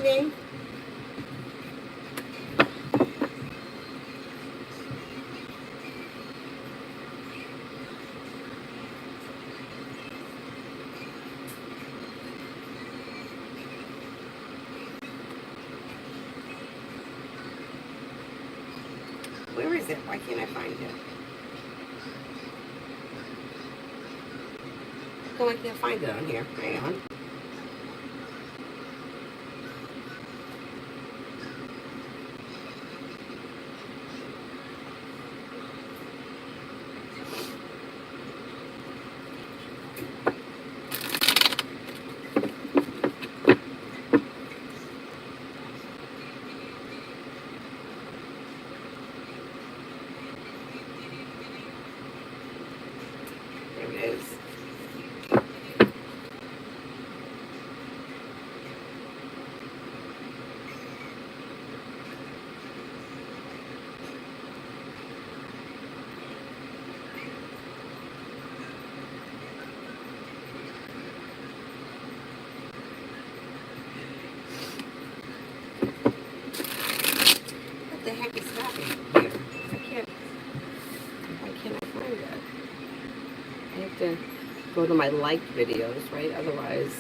functioning. Where is it? Why can't I find it? Oh, I can't find it on here. Hang on. There it is. What the heck is happening here? Why can't I find it? I have to go to my liked videos, right? Otherwise.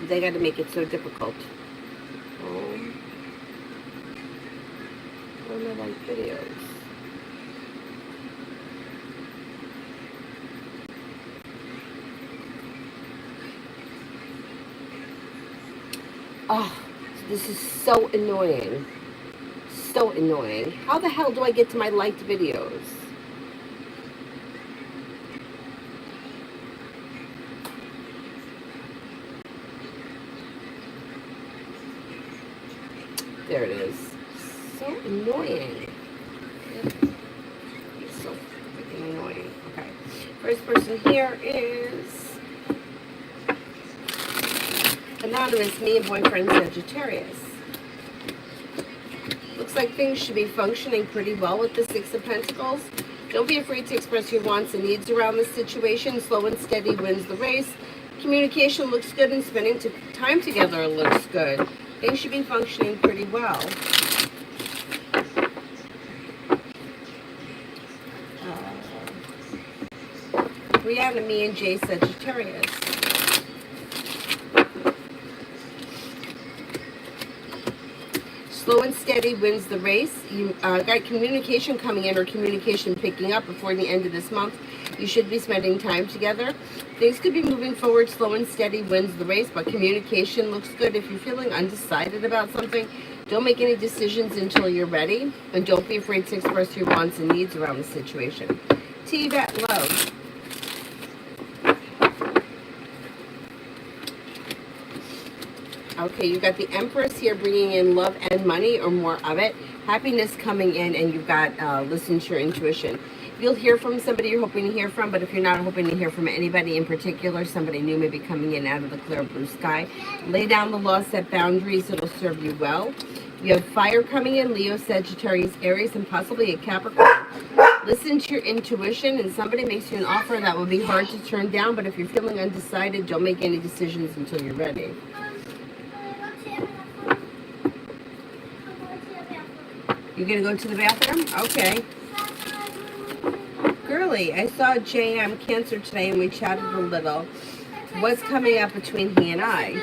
They got to make it so difficult. Where are my liked videos? Oh, this is so annoying. So annoying. How the hell do I get to my liked videos? There it is. So annoying. It's so freaking annoying. Okay. First person here is Anonymous, me and boyfriend Sagittarius. Looks like things should be functioning pretty well with the Six of Pentacles. Don't be afraid to express your wants and needs around this situation. Slow and steady wins the race. Communication looks good and spending time together looks good. Things should be functioning pretty well. Brianna, me and Jay Sagittarius. Slow and steady wins the race. You got communication coming in or communication picking up before the end of this month. You should be spending time together. Things could be moving forward. Slow and steady wins the race, but communication looks good. If you're feeling undecided about something, don't make any decisions until you're ready. And don't be afraid to express your wants and needs around the situation. T-Vet Love. Okay, you got the Empress here bringing in love and money or more of it. Happiness coming in, and you've got listen to your intuition. You'll hear from somebody you're hoping to hear from, but if you're not hoping to hear from anybody in particular, somebody new may be coming in out of the clear blue sky. Lay down the law, set boundaries, it'll serve you well. You have fire coming in, Leo, Sagittarius, Aries, and possibly a Capricorn. Listen to your intuition, and somebody makes you an offer that will be hard to turn down, but if you're feeling undecided, don't make any decisions until you're ready. You're going to go to the bathroom? Okay. Girly, I saw JM Cancer today and we chatted a little. What's coming up between he and I?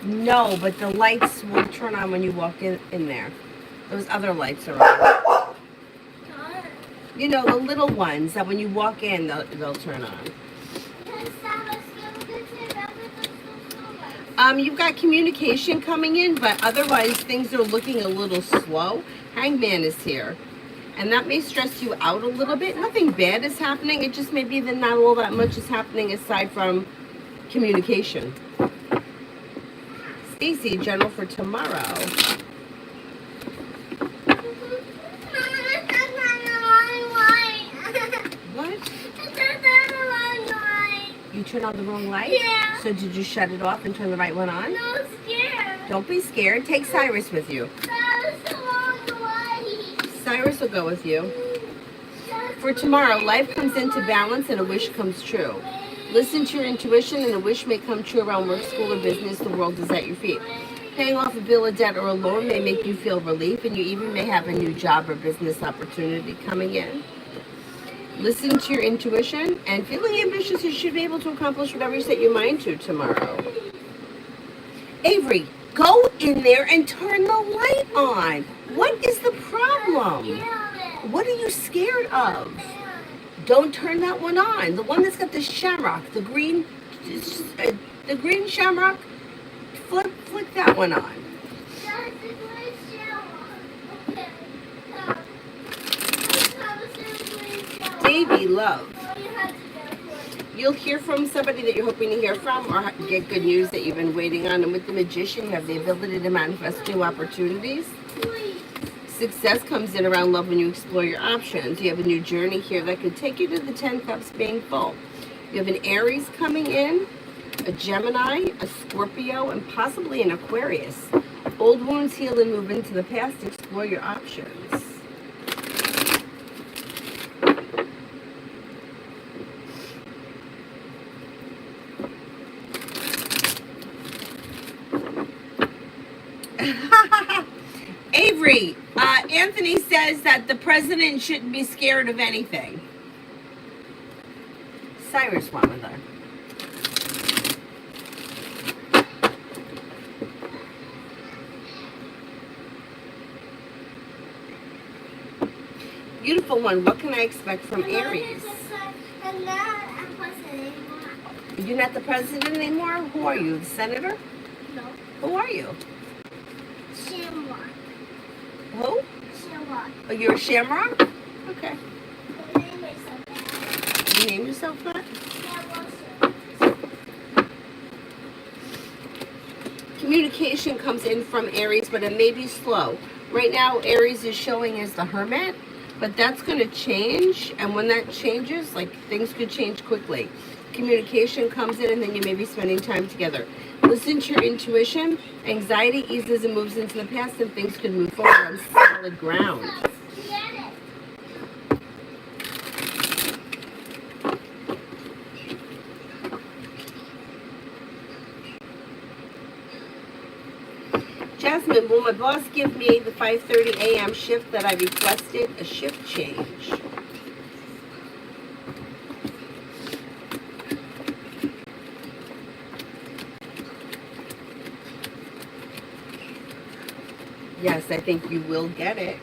No, but the lights will turn on when you walk in there. Those other lights are on. You know, the little ones that when you walk in, they'll turn on. You've got communication coming in, but otherwise things are looking a little slow. Hangman is here. And that may stress you out a little bit. Nothing bad is happening. It just may be that not all that much is happening aside from communication. Stacy, general for tomorrow. What? You turned on the wrong light? Yeah. So did you shut it off and turn the right one on? No, I'm scared. Don't be scared. Take Cyrus with you. That was the wrong light. Cyrus will go with you. For tomorrow, life comes into balance and a wish comes true. Listen to your intuition and a wish may come true around work, school, or business. The world is at your feet. Paying off a bill, a debt, or a loan may make you feel relief, and you even may have a new job or business opportunity coming in. Listen to your intuition, and feeling ambitious, you should be able to accomplish whatever you set your mind to tomorrow. Avery, go in there and turn the light on. What is the problem? What are you scared of? Don't turn that one on. The one that's got the shamrock, the green shamrock, flick that one on. Davy, love. You'll hear from somebody that you're hoping to hear from or get good news that you've been waiting on. And with the Magician, you have the ability to manifest new opportunities. Success comes in around love when you explore your options. You have a new journey here that could take you to the 10 cups being full. You have an Aries coming in, a Gemini, a Scorpio, and possibly an Aquarius. Old wounds heal and move into the past. Explore your options. Avery, Anthony says that the president shouldn't be scared of anything. Cyrus went with her. Beautiful one, what can I expect from Aries? You're not the president anymore? Who are you, the senator? No. Who are you? Shamrock. Who? Shamrock. Oh, you're a shamrock? Okay. You name yourself that? You name yourself that? Communication comes in from Aries, but it may be slow. Right now, Aries is showing as the Hermit, but that's going to change. And when that changes, like, things could change quickly. Communication comes in, and then you may be spending time together. Listen to your intuition. Anxiety eases and moves into the past, and things could move forward on solid ground. Jasmine, will my boss give me the 5:30 a.m. shift that I requested? A shift change. Yes, I think you will get it.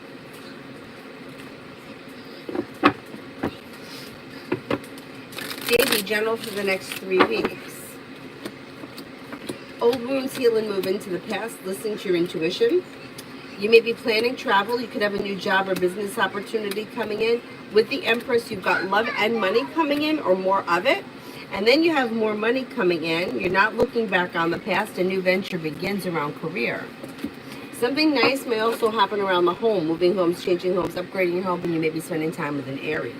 Davy, general for the next 3 weeks. Old wounds heal and move into the past. Listen to your intuition. You may be planning travel. You could have a new job or business opportunity coming in. With the Empress, you've got love and money coming in, or more of it. And then you have more money coming in. You're not looking back on the past. A new venture begins around career. Something nice may also happen around the home. Moving homes, changing homes, upgrading your home, and you may be spending time with an Aries.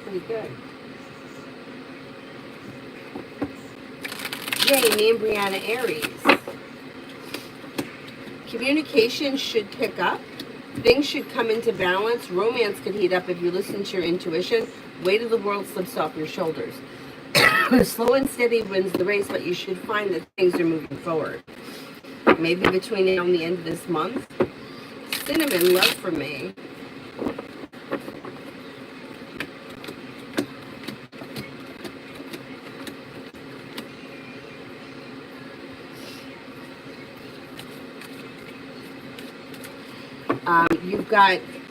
Pretty good. Yay, me and Brianna Aries. Communication should pick up. Things should come into balance. Romance could heat up if you listen to your intuition. Weight of the world slips off your shoulders. Slow and steady wins the race, but you should find that things are moving forward. Maybe between now and the end of this month. Cinnamon, love for me.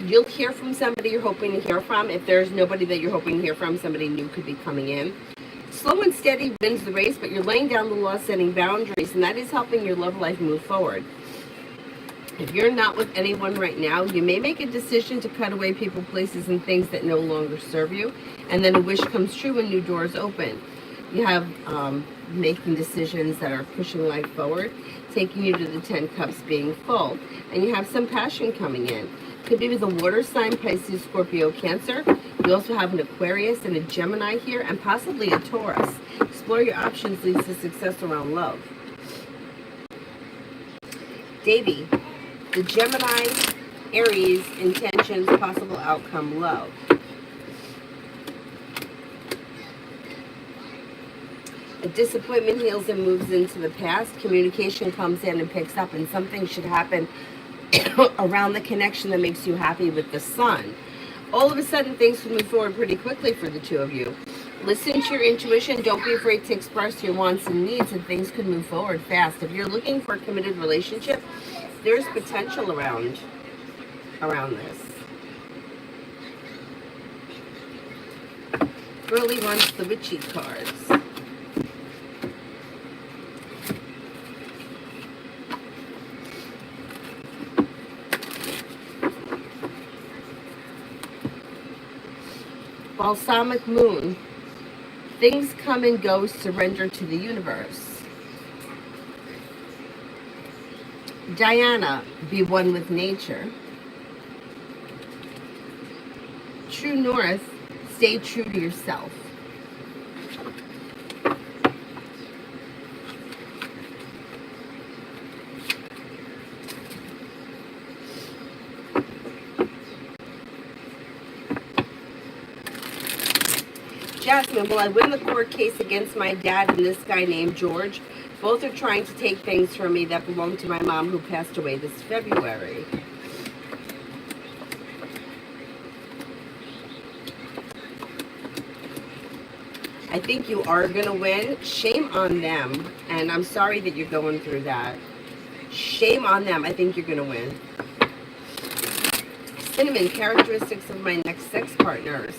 You'll hear from somebody you're hoping to hear from. If there's nobody that you're hoping to hear from, somebody new could be coming in. Slow and steady wins the race, but you're laying down the law, setting boundaries, and that is helping your love life move forward. If you're not with anyone right now, you may make a decision to cut away people, places, and things that no longer serve you, and then a wish comes true and new doors open. You have making decisions that are pushing life forward, taking you to the 10 cups being full, and you have some passion coming in. Could be with a water sign, Pisces, Scorpio, Cancer. You also have an Aquarius and a Gemini here, and possibly a Taurus. Explore your options leads to success around love. Davy, The Gemini, Aries, intentions, possible outcome, love. A disappointment heals and moves into the past. Communication comes in and picks up, and something should happen around the connection that makes you happy with the sun. All of a sudden, things can move forward pretty quickly for the two of you. Listen to your intuition. Don't be afraid to express your wants and needs, and things can move forward fast. If you're looking for a committed relationship, there's potential around this. Girly wants the Witchy cards. Balsamic moon. Things come and go, surrender to the universe. Diana, be one with nature. True north, stay true to yourself. Jasmine, will I win the court case against my dad and this guy named George? Both are trying to take things from me that belong to my mom who passed away this February. I think you are going to win. Shame on them. And I'm sorry that you're going through that. Shame on them. I think you're going to win. Cinnamon, characteristics of my next sex partners.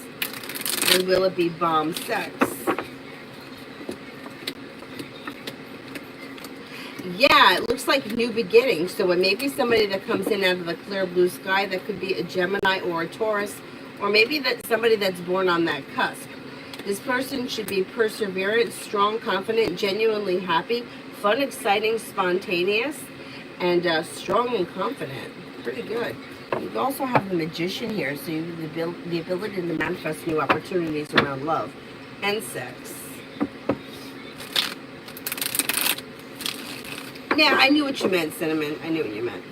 And will it be bomb sex? Yeah, it looks like new beginnings. So it may be somebody that comes in out of the clear blue sky. That could be a Gemini or a Taurus. Or maybe that's somebody that's born on that cusp. This person should be perseverant, strong, confident, genuinely happy, fun, exciting, spontaneous, and strong and confident. Pretty good. You also have the Magician here, so you have the ability to manifest new opportunities around love and sex. Yeah, I knew what you meant, Cinnamon. I knew what you meant.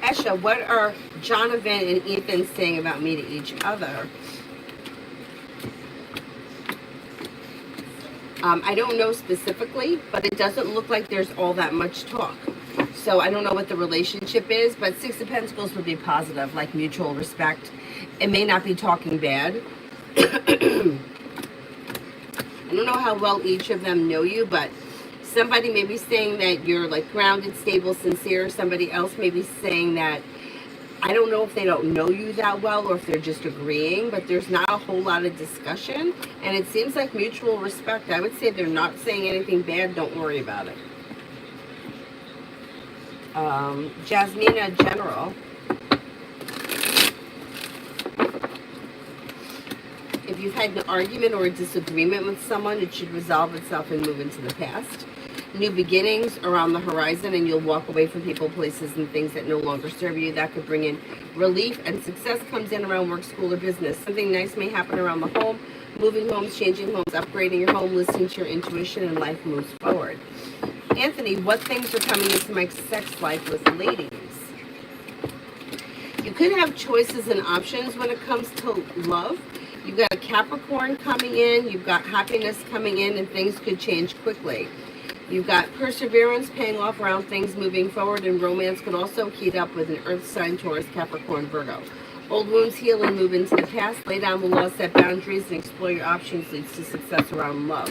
Esha, what are Jonathan and Ethan saying about me to each other? I don't know specifically, but it doesn't look like there's all that much talk. So I don't know what the relationship is, but Six of Pentacles would be positive, like mutual respect. It may not be talking bad. I don't know how well each of them know you, but somebody may be saying that you're like grounded, stable, sincere. Somebody else may be saying that, I don't know if they don't know you that well or if they're just agreeing, but there's not a whole lot of discussion. And it seems like mutual respect. I would say they're not saying anything bad. Don't worry about it. Jasmina, general. If you've had an argument or a disagreement with someone, it should resolve itself and move into the past. New beginnings are on the horizon, and you'll walk away from people, places, and things that no longer serve you. That could bring in relief, and success comes in around work, school, or business. Something nice may happen around the home, moving homes, changing homes, upgrading your home, listening to your intuition, and life moves forward. Anthony, what things are coming into my sex life with ladies? You could have choices and options when it comes to love. You've got a Capricorn coming in, you've got happiness coming in, and things could change quickly. You've got perseverance paying off around things moving forward, and romance could also heat up with an earth sign, Taurus, Capricorn, Virgo. Old wounds heal and move into the past. Lay down the law, set boundaries, and explore your options leads to success around love.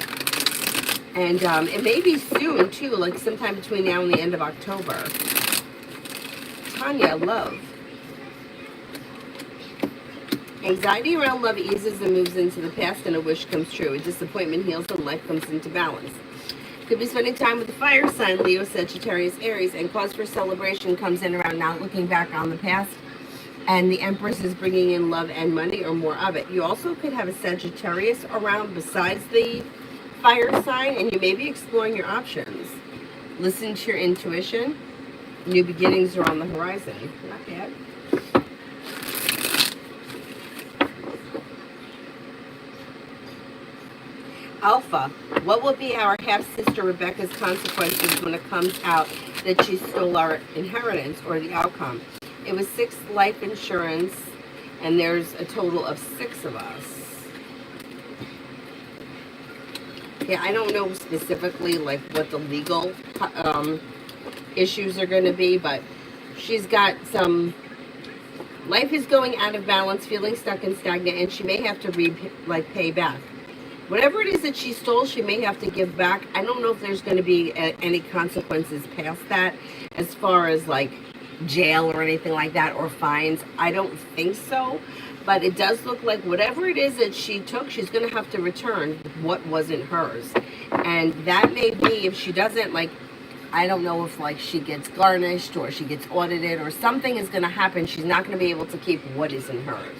And it may be soon, too, like sometime between now and the end of October. Tanya, love. Anxiety around love eases and moves into the past, and a wish comes true. A disappointment heals and life comes into balance. Could be spending time with the fire sign, Leo, Sagittarius, Aries, and cause for celebration comes in around not looking back on the past. And the Empress is bringing in love and money, or more of it. You also could have a Sagittarius around besides the fire sign, and you may be exploring your options. Listen to your intuition. New beginnings are on the horizon. Not bad. Alpha, what will be our half-sister Rebecca's consequences when it comes out that she stole our inheritance, or the outcome? It was 6 life insurance, and there's a total of 6 of us. Yeah, I don't know specifically like what the legal issues are going to be, but she's got some. Life is going out of balance, feeling stuck and stagnant, and she may have to pay back. Whatever it is that she stole, she may have to give back. I don't know if there's going to be any consequences past that, as far as like jail or anything like that, or fines. I don't think so, but it does look like whatever it is that she took, she's going to have to return what wasn't hers. And that may be, if she doesn't, like, I don't know if like she gets garnished or she gets audited or something is going to happen. She's not going to be able to keep what isn't hers.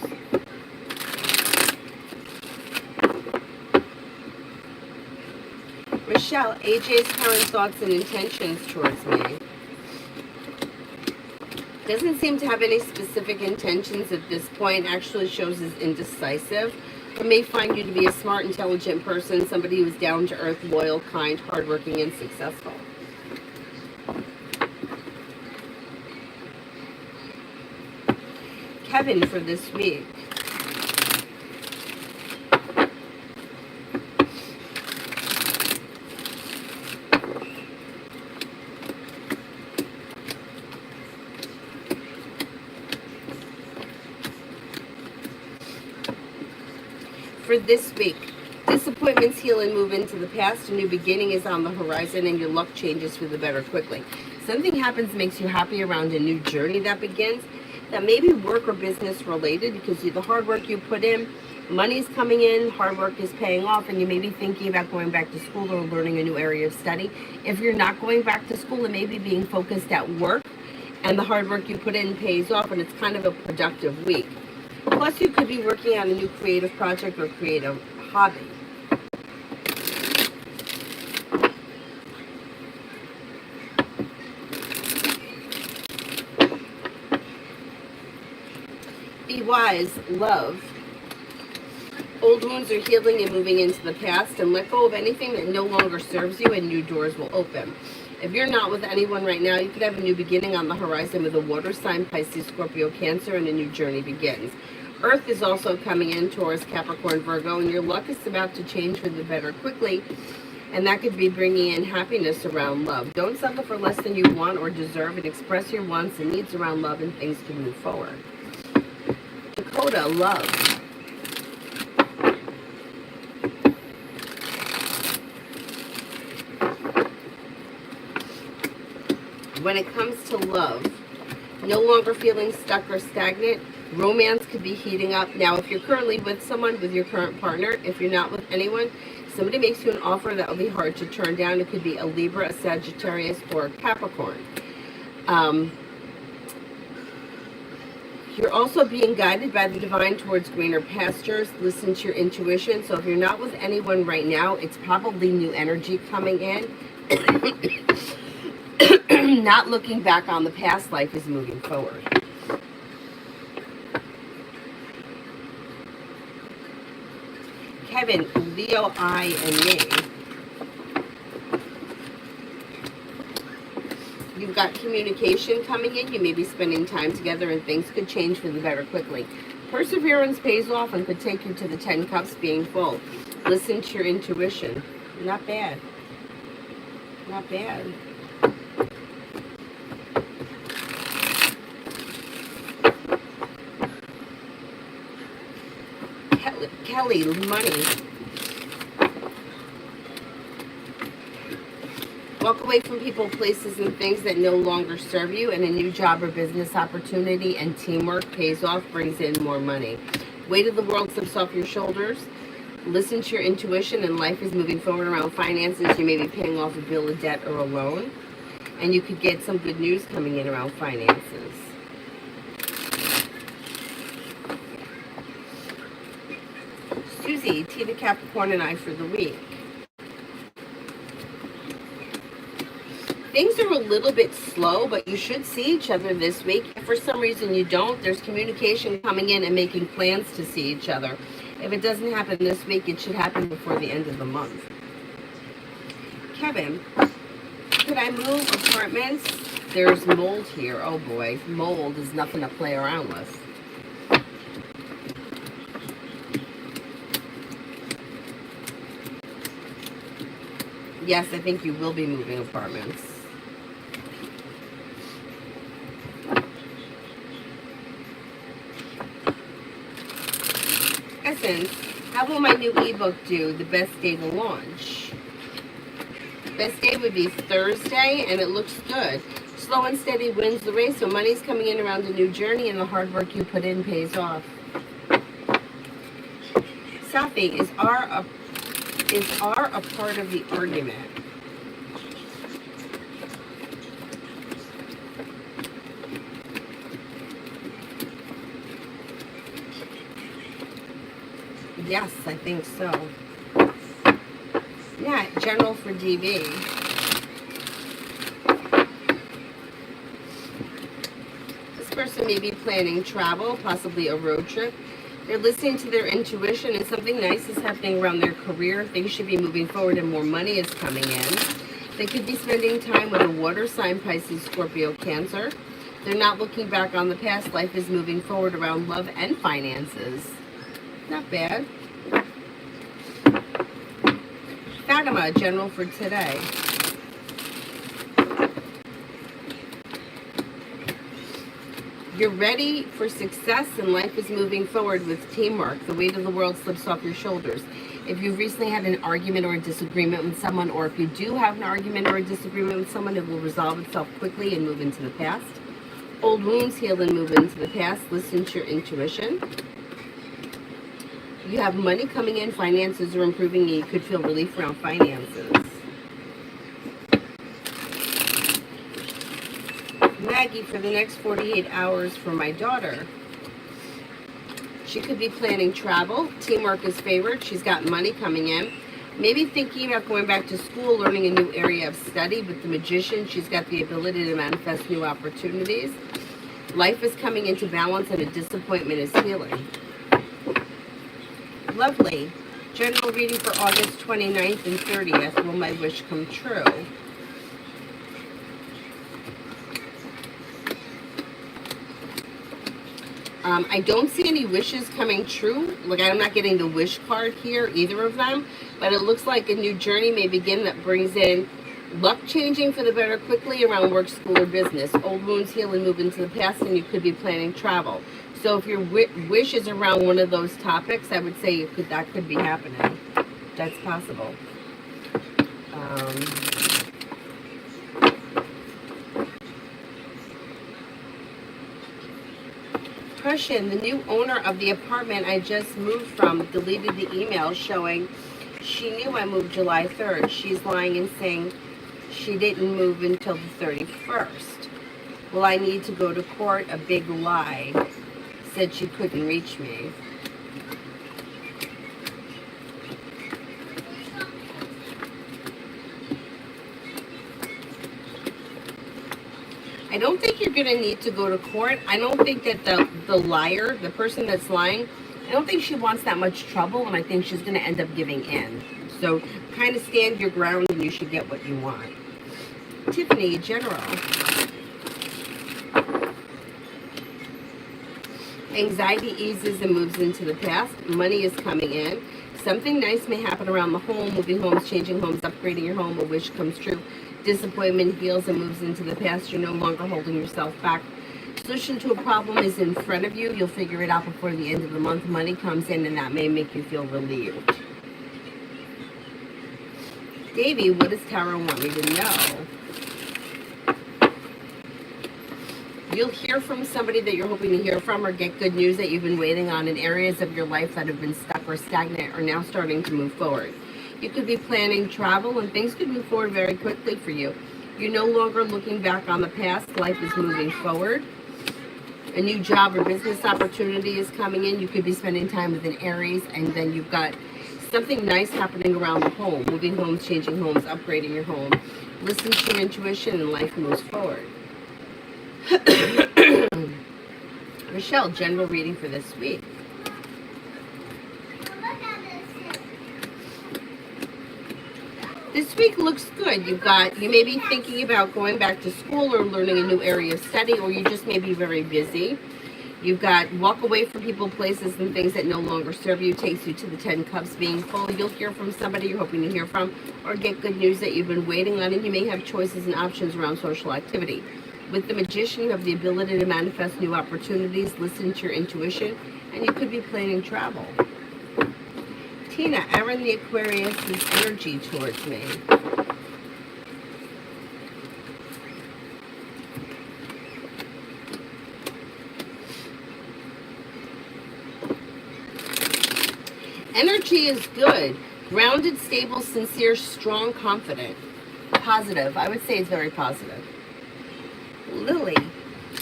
Michelle, AJ's current thoughts and intentions towards me. Doesn't seem to have any specific intentions at this point. Actually shows as indecisive. But may find you to be a smart, intelligent person, somebody who's down to earth, loyal, kind, hardworking, and successful. Kevin for this week. For this week, disappointments heal and move into the past. A new beginning is on the horizon, and your luck changes for the better quickly. Something happens, makes you happy around a new journey that begins. That may be work or business related, because the hard work you put in, money's coming in, hard work is paying off, and you may be thinking about going back to school or learning a new area of study. If you're not going back to school, it may be being focused at work, and the hard work you put in pays off, and it's kind of a productive week. Plus, you could be working on a new creative project or creative hobby. Be wise, love. Old wounds are healing and moving into the past, and let go of anything that no longer serves you, and new doors will open. If you're not with anyone right now, you could have a new beginning on the horizon with a water sign, Pisces, Scorpio, Cancer, and a new journey begins. Earth is also coming in, Taurus, Capricorn, Virgo, and your luck is about to change for the better quickly, and that could be bringing in happiness around love. Don't settle for less than you want or deserve, and express your wants and needs around love, and things can move forward. Dakota, love. When it comes to love, no longer feeling stuck or stagnant, romance could be heating up. Now, if you're currently with someone, with your current partner, if you're not with anyone, somebody makes you an offer that will be hard to turn down. It could be a Libra, a Sagittarius, or a Capricorn. You're also being guided by the divine towards greener pastures. Listen to your intuition. So if you're not with anyone right now, it's probably new energy coming in. Not looking back on the past, life is moving forward. Kevin, Leo, I, and me. You've got communication coming in. You may be spending time together, and things could change for the better quickly. Perseverance pays off and could take you to the 10 cups being full. Listen to your intuition. Not bad. Not bad. Kelly, money. Walk away from people, places, and things that no longer serve you, and a new job or business opportunity and teamwork pays off, brings in more money. Weight of the world slips off your shoulders. Listen to your intuition, and life is moving forward around finances. You may be paying off a bill of debt or a loan, and you could get some good news coming in around finances. Susie, Tina, Capricorn, and I for the week. Things are a little bit slow, but you should see each other this week. If for some reason you don't, there's communication coming in and making plans to see each other. If it doesn't happen this week, it should happen before the end of the month. Kevin, could I move apartments? There's mold here. Oh boy, mold is nothing to play around with. Yes, I think you will be moving apartments. Essence, how will my new ebook do? The best day to launch. Best day would be Thursday, and it looks good. Slow and steady wins the race, so money's coming in around a new journey, and the hard work you put in pays off. Safi, is R a part of the argument? Yes, I think so. Yeah, general for DB. This person may be planning travel, possibly a road trip. They're listening to their intuition, and something nice is happening around their career. Things should be moving forward, and more money is coming in. They could be spending time with a water sign, Pisces, Scorpio, Cancer. They're not looking back on the past. Life is moving forward around love and finances. Not bad. Fatima, general for today. You're ready for success, and life is moving forward with teamwork. The weight of the world slips off your shoulders. If you've recently had an argument or a disagreement with someone, or if you do have an argument or a disagreement with someone, it will resolve itself quickly and move into the past. Old wounds heal and move into the past. Listen to your intuition. You have money coming in, finances are improving, and you could feel relief around finances. Maggie, for the next 48 hours for my daughter. She could be planning travel. Teamwork is favored. She's got money coming in. Maybe thinking about going back to school, learning a new area of study. With the Magician, she's got the ability to manifest new opportunities. Life is coming into balance, and a disappointment is healing. Lovely. General reading for August 29th and 30th. Will my wish come true? I don't see any wishes coming true. Like, I'm not getting the wish card here, either of them. But it looks like a new journey may begin that brings in luck changing for the better quickly around work, school, or business. Old wounds heal and move into the past, and you could be planning travel. So if your wish is around one of those topics, I would say that could be happening. That's possible. Question, the new owner of the apartment I just moved from deleted the email showing she knew I moved July 3rd. She's lying and saying she didn't move until the 31st. Will I need to go to court? A big lie. Said she couldn't reach me. I don't think you're going to need to go to court. I don't think that the liar, the person that's lying, I don't think she wants that much trouble, and I think she's going to end up giving in. So kind of stand your ground, and you should get what you want. Tiffany, general. Anxiety eases and moves into the past. Money is coming in. Something nice may happen around the home. Moving homes, changing homes, upgrading your home. A wish comes true. Disappointment heals and moves into the past. You're no longer holding yourself back. Solution to a problem is in front of you. You'll figure it out before the end of the month. Money comes in, and that may make you feel relieved. Davey, what does Tarot want me to know? You'll hear from somebody that you're hoping to hear from, or get good news that you've been waiting on in areas of your life that have been stuck or stagnant are now starting to move forward. You could be planning travel, and things could move forward very quickly for you. You're no longer looking back on the past. Life is moving forward. A new job or business opportunity is coming in. You could be spending time with an Aries, and then you've got something nice happening around the home. Moving homes, changing homes, upgrading your home. Listen to your intuition, and life moves forward. Michelle, general reading for this week. week looks good. You may be thinking about going back to school or learning a new area of study, or you just may be very busy. You've got walk away from people, places, and things that no longer serve you. Takes you to the 10 cups being full. You'll hear from somebody you're hoping to hear from, or get good news that you've been waiting on, and you may have choices and options around social activity. With the Magician, you have the ability to manifest new opportunities, listen to your intuition, and you could be planning travel. Tina, Aaron the Aquarius is energy towards me. Energy is good. Grounded, stable, sincere, strong, confident. Positive. I would say it's very positive. Lily,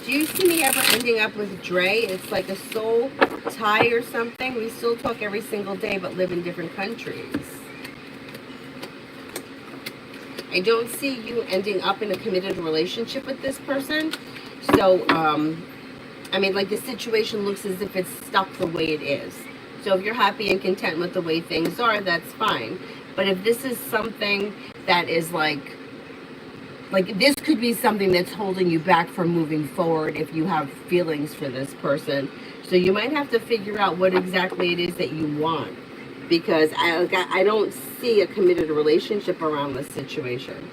do you see me ever ending up with Dre? It's like a soul tie or something. We still talk every single day but live in different countries. I don't see you ending up in a committed relationship with this person. So, I mean, like the situation looks as if it's stuck the way it is. So if you're happy and content with the way things are, that's fine. But if this is something that is like this could be something that's holding you back from moving forward if you have feelings for this person. So you might have to figure out what exactly it is that you want, because I don't see a committed relationship around this situation.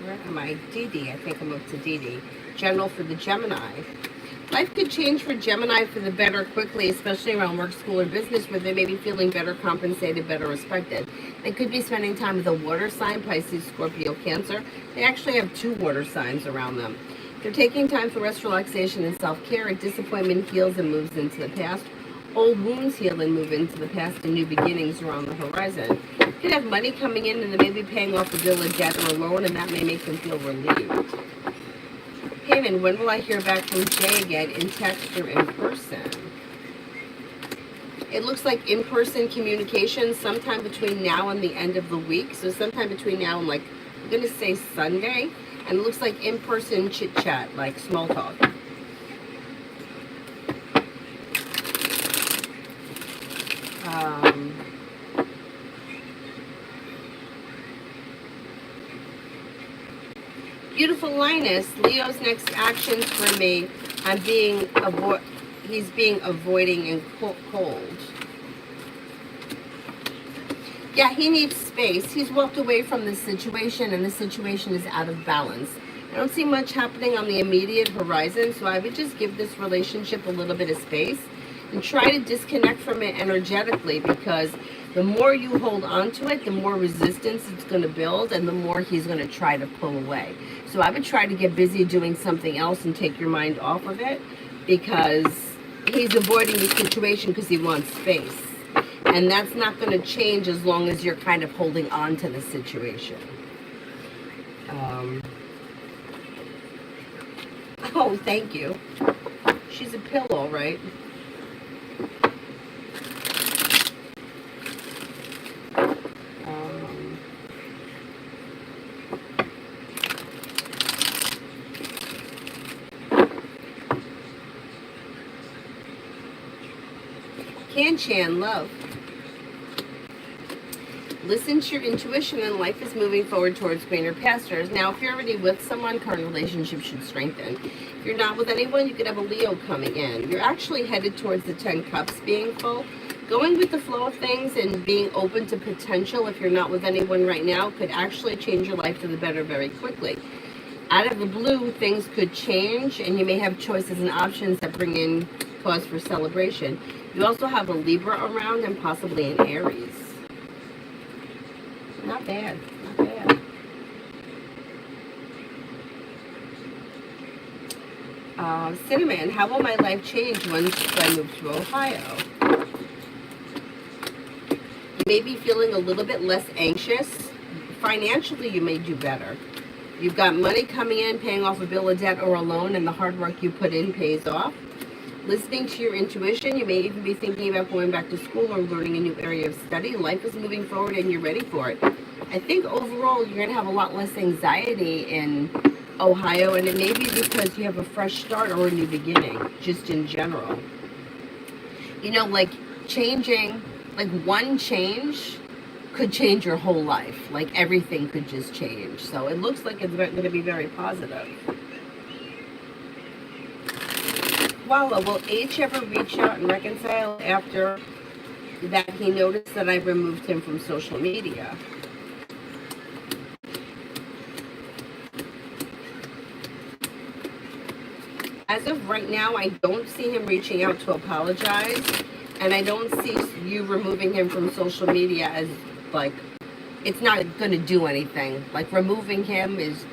Where am I? Dee. I think I'm up to Dee. General for the Gemini. Life could change for Gemini for the better quickly, especially around work, school, or business, where they may be feeling better compensated, better respected. They could be spending time with a water sign, Pisces, Scorpio, Cancer. They actually have 2 water signs around them. They're taking time for rest, relaxation, and self-care. A disappointment heals and moves into the past. Old wounds heal and move into the past, and new beginnings are on the horizon. You could have money coming in, and they may be paying off a bill, a debt, or a loan, and that may make them feel relieved. Heyman, when will I hear back from Jay again, in text or in person? It looks like in-person communication sometime between now and the end of the week. So sometime between now and, like, I'm going to say Sunday. And it looks like in-person chit-chat, like small talk. Beautiful Linus, Leo's next actions for me. He's being avoiding and cold. Yeah, he needs space. He's walked away from the situation, and the situation is out of balance. I don't see much happening on the immediate horizon, so I would just give this relationship a little bit of space and try to disconnect from it energetically, because the more you hold on to it, the more resistance it's going to build, and the more he's going to try to pull away. So I would try to get busy doing something else and take your mind off of it, because he's avoiding the situation because he wants space. And that's not going to change as long as you're kind of holding on to the situation. Oh, thank you. She's a pillow, right? Can-Chan, love. Listen to your intuition, and life is moving forward towards greener pastures. Now, if you're already with someone, current relationship should strengthen. If you're not with anyone, you could have a Leo coming in. You're actually headed towards the 10 cups being full. Going with the flow of things and being open to potential, if you're not with anyone right now, could actually change your life to the better very quickly. Out of the blue, things could change, and you may have choices and options that bring in cause for celebration. You also have a Libra around, and possibly an Aries. Not bad, not bad. Cinnamon, how will my life change once I move to Ohio? You may be feeling a little bit less anxious. Financially, you may do better. You've got money coming in, paying off a bill of debt or a loan, and the hard work you put in pays off. Listening to your intuition, you may even be thinking about going back to school or learning a new area of study. Life is moving forward and you're ready for it. I think overall you're going to have a lot less anxiety in Ohio, and it may be because you have a fresh start or a new beginning, just in general. You know, like changing, like one change could change your whole life. Like everything could just change. So it looks like it's going to be very positive. Voila, will H ever reach out and reconcile after that he noticed that I removed him from social media? As of right now, I don't see him reaching out to apologize, and I don't see you removing him from social media as, like, it's not going to do anything. Like, removing him is,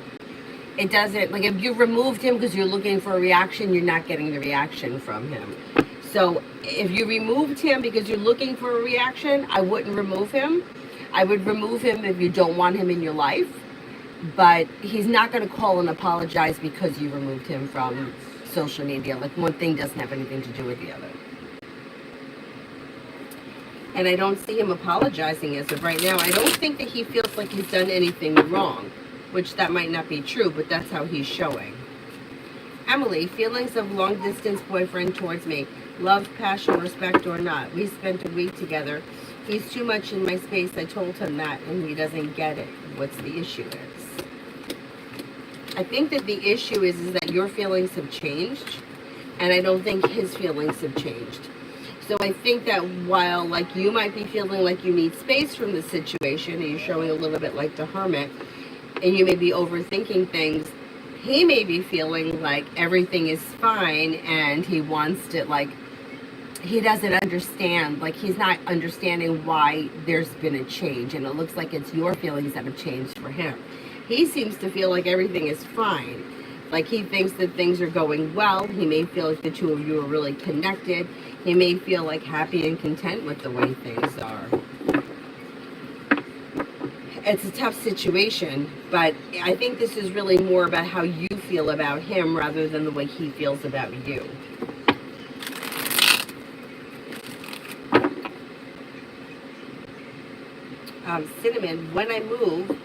it doesn't, like, if you removed him because you're looking for a reaction, you're not getting the reaction from him. So, if you removed him because you're looking for a reaction, I wouldn't remove him. I would remove him if you don't want him in your life, but he's not going to call and apologize because you removed him from social media. Like, one thing doesn't have anything to do with the other. And I don't see him apologizing as of right now. I don't think that he feels like he's done anything wrong, which that might not be true, but that's how he's showing. Emily, feelings of long distance boyfriend towards me. Love, passion, respect, or not. We spent a week together. He's too much in my space. I told him that, and he doesn't get it. What's the issue is? I think that the issue is that your feelings have changed, and I don't think his feelings have changed. So I think that while, like, you might be feeling like you need space from the situation, and you're showing a little bit like the hermit, and you may be overthinking things, he may be feeling like everything is fine, and he wants to, like, he doesn't understand, like, he's not understanding why there's been a change, and it looks like it's your feelings that have changed for him. He seems to feel like everything is fine. Like, he thinks that things are going well. He may feel like the two of you are really connected. He may feel like happy and content with the way things are. It's a tough situation, but I think this is really more about how you feel about him rather than the way he feels about you. Cinnamon, when I move,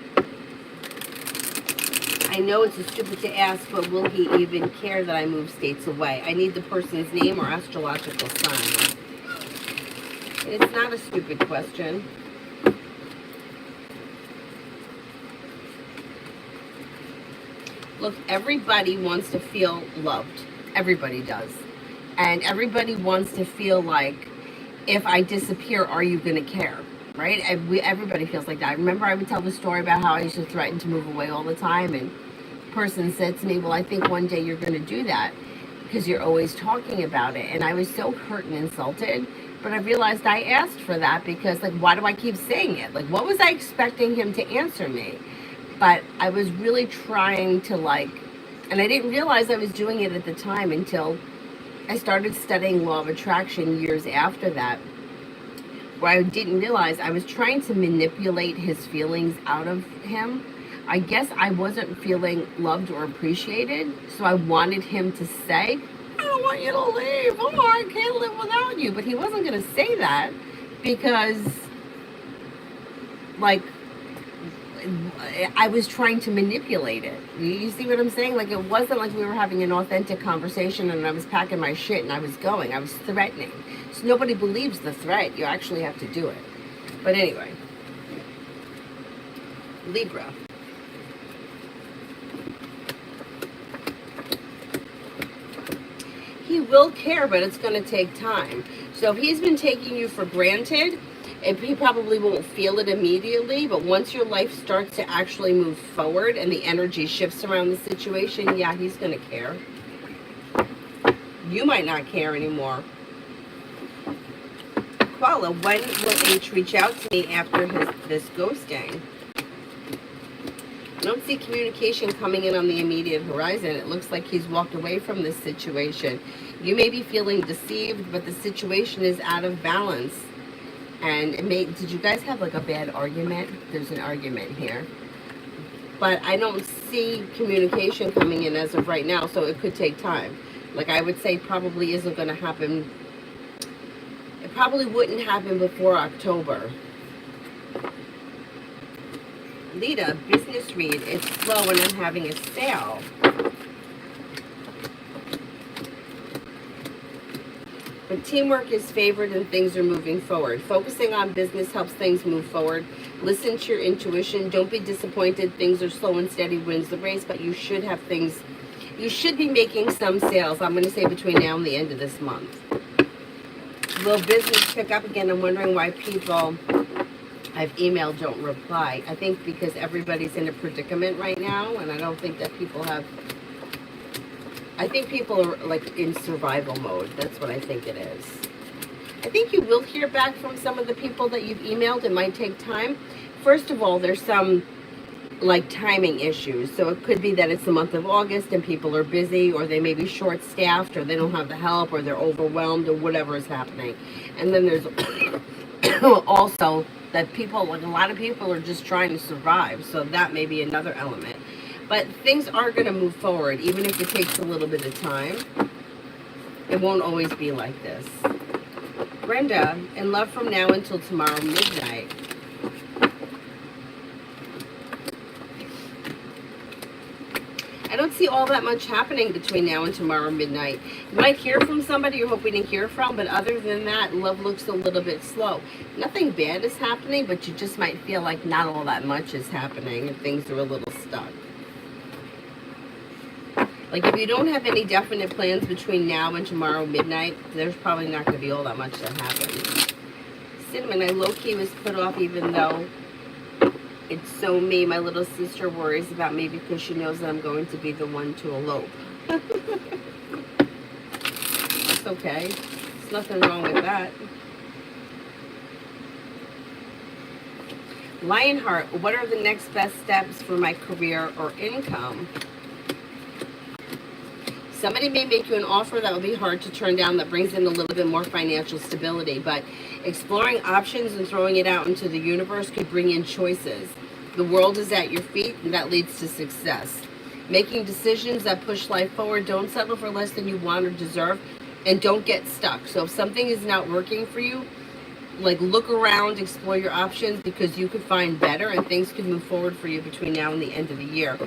I know it's a stupid to ask, but will he even care that I move states away? I need the person's name or astrological sign. It's not a stupid question. Look, everybody wants to feel loved. Everybody does. And everybody wants to feel like, if I disappear, are you going to care? Right? Everybody feels like that. I remember I would tell the story about how I used to threaten to move away all the time, and the person said to me, well, I think one day you're going to do that because you're always talking about it. And I was so hurt and insulted, but I realized I asked for that because, like, why do I keep saying it? Like, what was I expecting him to answer me? But I was really trying to, like, and I didn't realize I was doing it at the time until I started studying law of attraction years after that, where I didn't realize I was trying to manipulate his feelings out of him. I guess I wasn't feeling loved or appreciated, so I wanted him to say, I don't want you to leave. Oh, I can't live without you. But he wasn't going to say that because, like, I was trying to manipulate it. You see what I'm saying? Like, it wasn't like we were having an authentic conversation and I was packing my shit and I was going. I was threatening. So nobody believes the threat. You actually have to do it. But anyway. Libra. He will care, but it's going to take time. So if he's been taking you for granted, he probably won't feel it immediately, but once your life starts to actually move forward and the energy shifts around the situation, yeah, he's going to care. You might not care anymore. Koala, when will H reach out to me after this ghosting? I don't see communication coming in on the immediate horizon. It looks like he's walked away from this situation. You may be feeling deceived, but the situation is out of balance. And did you guys have like a bad argument? There's an argument here. But I don't see communication coming in as of right now, so it could take time. Like I would say probably isn't going to happen. It probably wouldn't happen before October. Lita, business read. It's slow and I'm having a sale. But teamwork is favored and things are moving forward. Focusing on business helps things move forward. Listen to your intuition. Don't be disappointed. Things are slow and steady wins the race, but you should have things. You should be making some sales. I'm going to say between now and the end of this month. Will business pick up again? I'm wondering why people I've emailed don't reply. I think because everybody's in a predicament right now, and I don't think that people have. I think people are like in survival mode. That's what I think it is. I think you will hear back from some of the people that you've emailed. It might take time. First of all, there's some like timing issues. So it could be that it's the month of August and people are busy, or they may be short-staffed, or they don't have the help, or they're overwhelmed, or whatever is happening. And then there's also that people, like a lot of people are just trying to survive. So that may be another element. But things are going to move forward, even if it takes a little bit of time. It won't always be like this. Brenda, in love from now until tomorrow midnight. I don't see all that much happening between now and tomorrow midnight. You might hear from somebody you're hoping to hear from, but other than that, love looks a little bit slow. Nothing bad is happening, but you just might feel like not all that much is happening and things are a little stuck. Like if you don't have any definite plans between now and tomorrow midnight, there's probably not going to be all that much that happens. Cinnamon, I low-key was put off even though it's so me. My little sister worries about me because she knows that I'm going to be the one to elope. It's okay. There's nothing wrong with that. Lionheart, what are the next best steps for my career or income? Somebody may make you an offer that will be hard to turn down that brings in a little bit more financial stability, but exploring options and throwing it out into the universe could bring in choices. The world is at your feet, and that leads to success. Making decisions that push life forward. Don't settle for less than you want or deserve, and don't get stuck. So if something is not working for you, like look around, explore your options, because you could find better and things could move forward for you between now and the end of the year.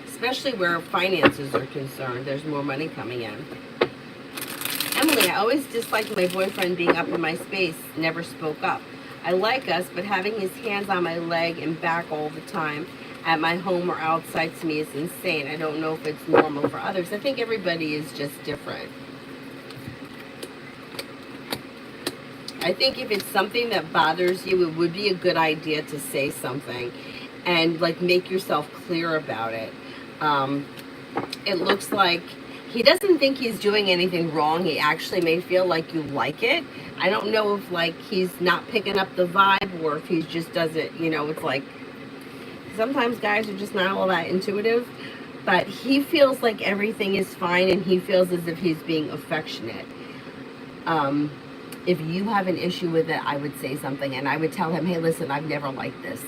Especially where finances are concerned. There's more money coming in. Emily, I always disliked my boyfriend being up in my space, never spoke up. I like us, but having his hands on my leg and back all the time at my home or outside to me is insane. I don't know if it's normal for others. I think everybody is just different. I think if it's something that bothers you, it would be a good idea to say something and like make yourself clear about it. It looks like he doesn't think he's doing anything wrong. He actually may feel like you like it. I don't know if like he's not picking up the vibe or if he just doesn't, you know, it's like sometimes guys are just not all that intuitive, but he feels like everything is fine and he feels as if he's being affectionate. If you have an issue with it, I would say something and I would tell him, hey, listen, I've never liked this.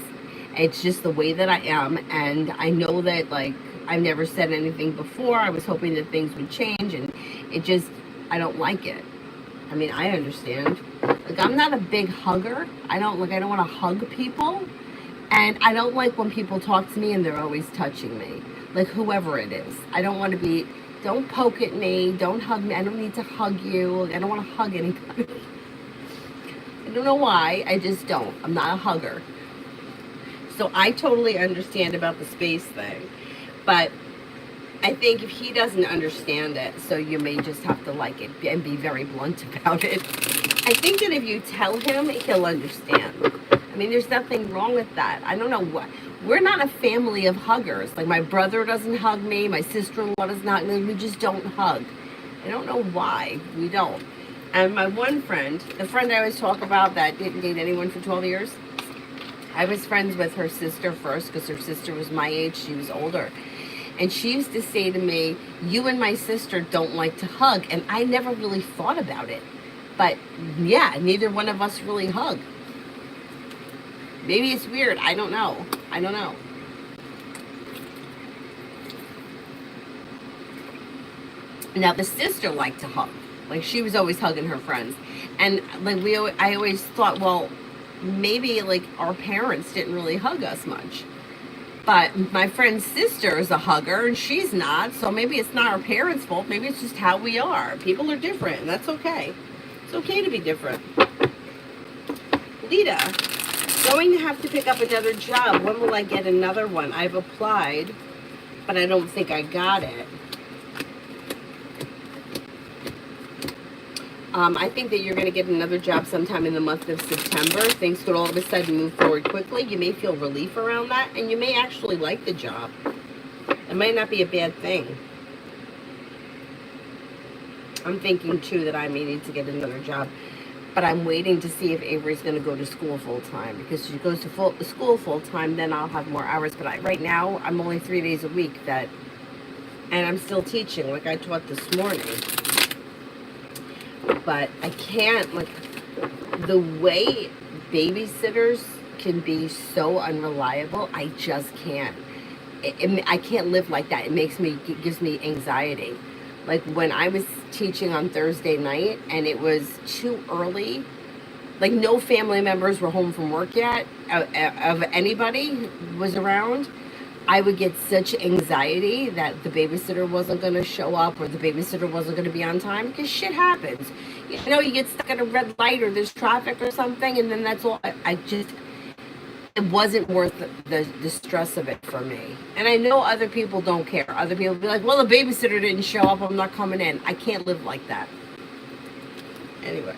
It's just the way that I am, and I know that like I've never said anything before. I was hoping that things would change, and it just, I don't like it. I mean, I understand. Like, I'm not a big hugger. I don't want to hug people, and I don't like when people talk to me and they're always touching me, like whoever it is. I don't want to be, don't poke at me, don't hug me. I don't need to hug you. I don't want to hug anybody. I don't know why, I just don't. I'm not a hugger. So I totally understand about the space thing, but I think if he doesn't understand it, so you may just have to like it and be very blunt about it. I think that if you tell him, he'll understand. I mean, there's nothing wrong with that. I don't know what, we're not a family of huggers. Like my brother doesn't hug me, my sister-in-law doesn't hug me, we just don't hug. I don't know why we don't. And my one friend, the friend I always talk about that didn't date anyone for 12 years, I was friends with her sister first because her sister was my age, she was older. And she used to say to me, you and my sister don't like to hug. And I never really thought about it. But yeah, neither one of us really hug. Maybe it's weird. I don't know. I don't know. Now the sister liked to hug. Like she was always hugging her friends. And like I always thought, well, maybe like our parents didn't really hug us much. But my friend's sister is a hugger and she's not. So maybe it's not our parents' fault. Maybe it's just how we are. People are different and that's okay. It's okay to be different. Lita, going to have to pick up another job. When will I get another one? I've applied, but I don't think I got it. I think that you're going to get another job sometime in the month of September. Things could all of a sudden move forward quickly. You may feel relief around that, and you may actually like the job. It might not be a bad thing. I'm thinking, too, that I may need to get another job. But I'm waiting to see if Avery's going to go to school full-time. Because if she goes to school full-time, then I'll have more hours. But right now, I'm only 3 days a week. And I'm still teaching, like I taught this morning. But I can't, like, the way babysitters can be so unreliable, I just can't. I can't live like that. It gives me anxiety. Like when I was teaching on Thursday night and it was too early, like no family members were home from work yet, of anybody was around, I would get such anxiety that the babysitter wasn't going to show up or the babysitter wasn't going to be on time because shit happens. You know, you get stuck at a red light or there's traffic or something and then that's all. It wasn't worth the stress of it for me. And I know other people don't care. Other people be like, well, the babysitter didn't show up, I'm not coming in. I can't live like that. Anyway.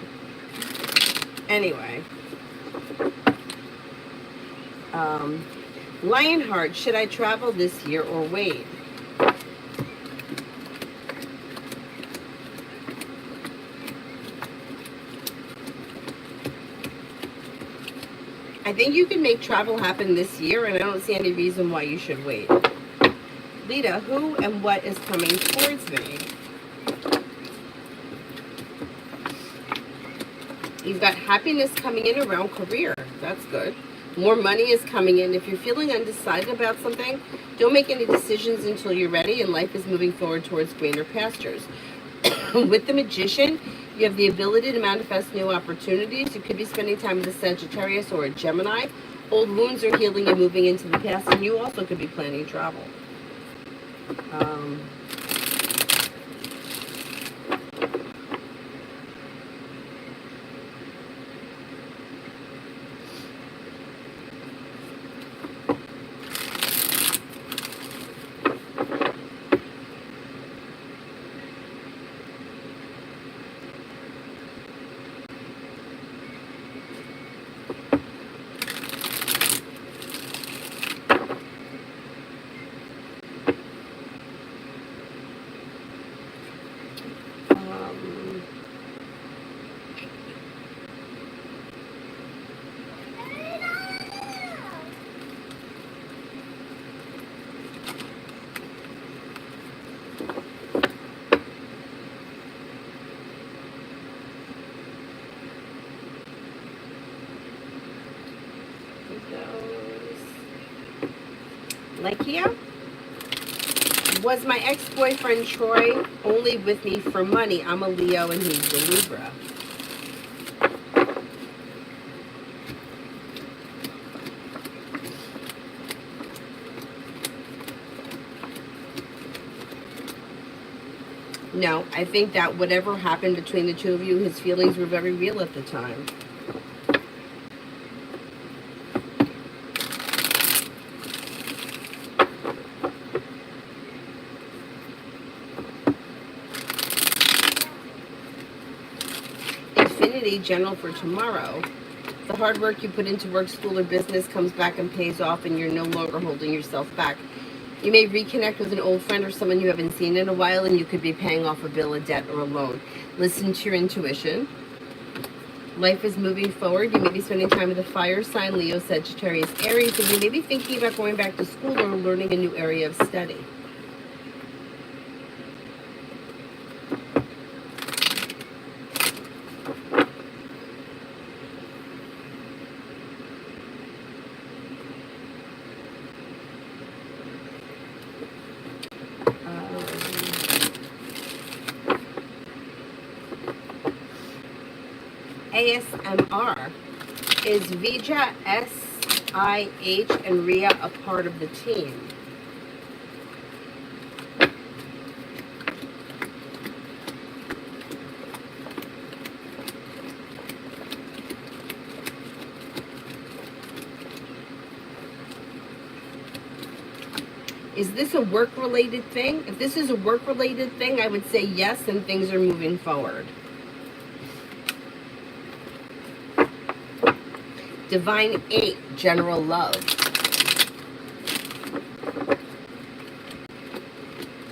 Lionheart, should I travel this year or wait? I think you can make travel happen this year, and I don't see any reason why you should wait. Lita, who and what is coming towards me? You've got happiness coming in around career. That's good. More money is coming in. If you're feeling undecided about something, don't make any decisions until you're ready, and life is moving forward towards greener pastures. With the Magician, you have the ability to manifest new opportunities. You could be spending time with a Sagittarius or a Gemini. Old wounds are healing and moving into the past, and you also could be planning travel. Lykia? Was my ex-boyfriend Troy only with me for money? I'm a Leo and he's a Libra. No, I think that whatever happened between the two of you, his feelings were very real at the time. General for tomorrow. The hard work you put into work, school, or business comes back and pays off, and you're no longer holding yourself back. You may reconnect with an old friend or someone you haven't seen in a while, and you could be paying off a bill, a debt, or a loan. Listen to your intuition. Life is moving forward. You may be spending time with a fire sign, Leo, Sagittarius, Aries, and you may be thinking about going back to school or learning a new area of study. ASMR. Is Vija, SIH, and Ria a part of the team? Is this a work-related thing? If this is a work-related thing, I would say yes, and things are moving forward. Divine 8, general love.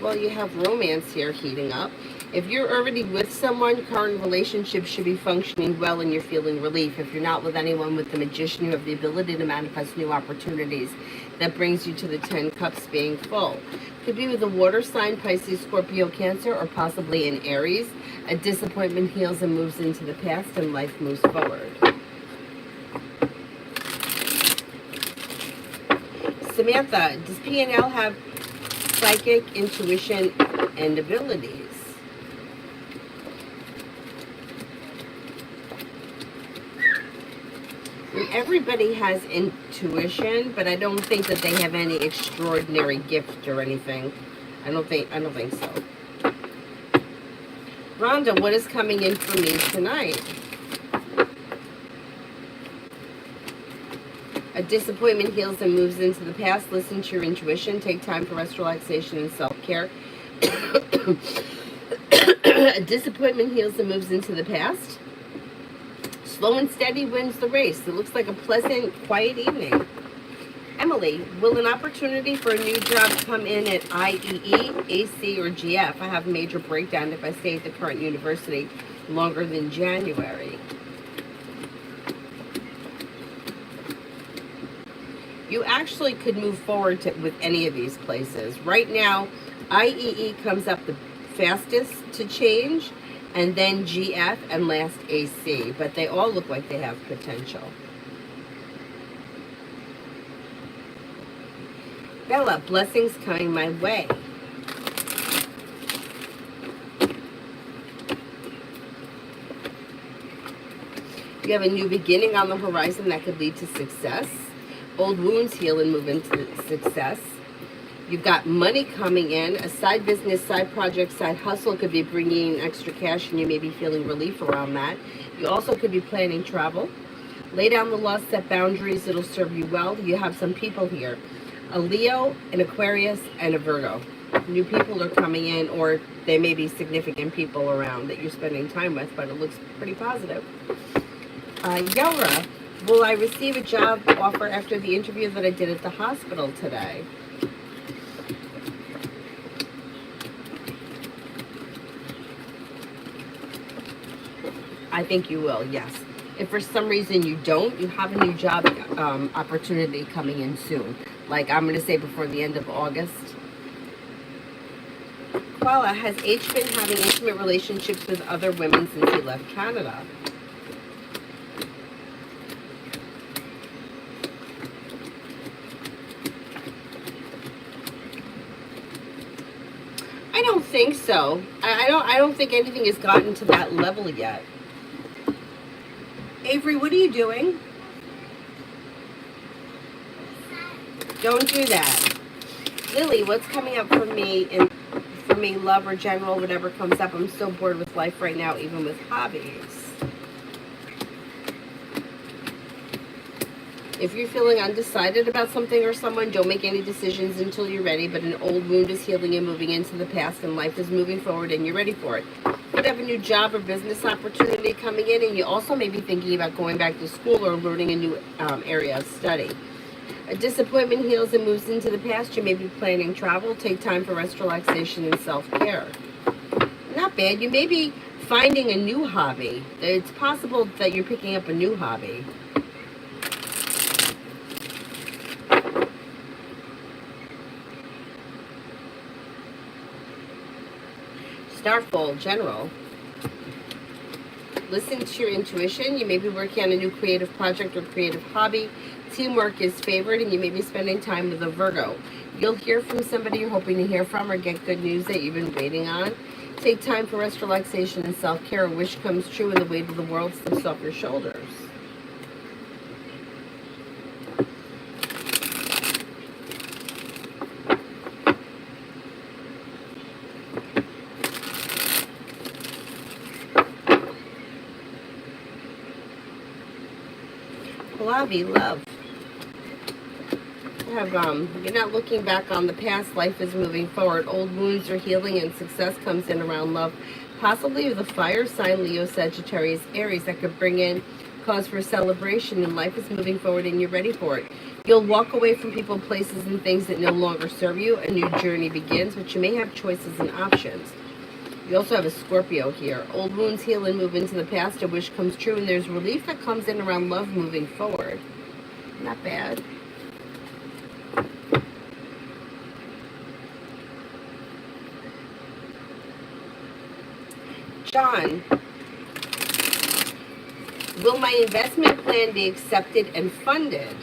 Well, you have romance here heating up. If you're already with someone, current relationship should be functioning well and you're feeling relief. If you're not with anyone with the Magician, you have the ability to manifest new opportunities. That brings you to the 10 cups being full. Could be with a water sign, Pisces, Scorpio, Cancer, or possibly an Aries. A disappointment heals and moves into the past and life moves forward. Samantha, does PNL have psychic, intuition, and abilities? Everybody has intuition, but I don't think that they have any extraordinary gift or anything. I don't think so. Rhonda, what is coming in for me tonight? A disappointment heals and moves into the past. Listen to your intuition. Take time for rest, relaxation, and self-care. A disappointment heals and moves into the past. Slow and steady wins the race. It looks like a pleasant, quiet evening. Emily, will an opportunity for a new job come in at IEE, AC, or GF? I have a major breakdown if I stay at the current university longer than January. You actually could move forward with any of these places. Right now, IEE comes up the fastest to change, and then GF, and last AC. But they all look like they have potential. Bella, blessings coming my way. You have a new beginning on the horizon that could lead to success. Old wounds heal and move into success. You've got money coming in. A side business, side project, side hustle could be bringing in extra cash, and you may be feeling relief around that. You also could be planning travel. Lay down the law, set boundaries. It'll serve you well. You have some people here. A Leo, an Aquarius, and a Virgo. New people are coming in, or they may be significant people around that you're spending time with, but it looks pretty positive. Yara, will I receive a job offer after the interview that I did at the hospital today? I think you will, yes. If for some reason you don't, you have a new job opportunity coming in soon. Like, I'm going to say before the end of August. Koala, has H been having intimate relationships with other women since he left Canada? I don't think so. I don't think anything has gotten to that level yet. Avery, what are you doing? Don't do that. Lily, what's coming up for me, love or general, whatever comes up. I'm so bored with life right now, even with hobbies. If you're feeling undecided about something or someone, don't make any decisions until you're ready, but an old wound is healing and moving into the past, and life is moving forward and you're ready for it. You could have a new job or business opportunity coming in, and you also may be thinking about going back to school or learning a new area of study. A disappointment heals and moves into the past. You may be planning travel. Take time for rest, relaxation, and self-care. Not bad. You may be finding a new hobby. It's possible that you're picking up a new hobby. Starfall, general. Listen to your intuition. You may be working on a new creative project or creative hobby. Teamwork is favored, and you may be spending time with a Virgo. You'll hear from somebody you're hoping to hear from, or get good news that you've been waiting on. Take time for rest, relaxation, and self-care. A wish comes true and the weight of the world slips off your shoulders. Love. You're not looking back on the past. Life is moving forward. Old wounds are healing and success comes in around love. Possibly with a fire sign, Leo, Sagittarius, Aries, that could bring in cause for celebration, and life is moving forward and you're ready for it. You'll walk away from people, places, and things that no longer serve you. A new journey begins, but you may have choices and options. You also have a Scorpio here. Old wounds heal and move into the past. A wish comes true, and there's relief that comes in around love moving forward. Not bad. John, will my investment plan be accepted and funded?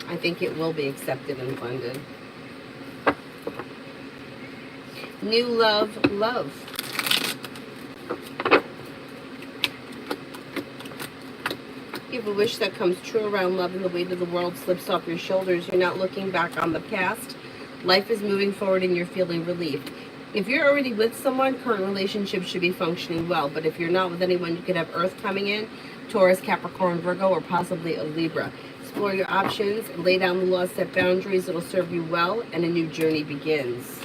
I think it will be accepted and funded. New love. You have a wish that comes true around love and the weight of the world slips off your shoulders. You're not looking back on the past. Life is moving forward and you're feeling relief. If you're already with someone, current relationships should be functioning well. But if you're not with anyone, you could have Earth coming in, Taurus, Capricorn, Virgo, or possibly a Libra. Explore your options, lay down the law, set boundaries. It'll serve you well, and a new journey begins.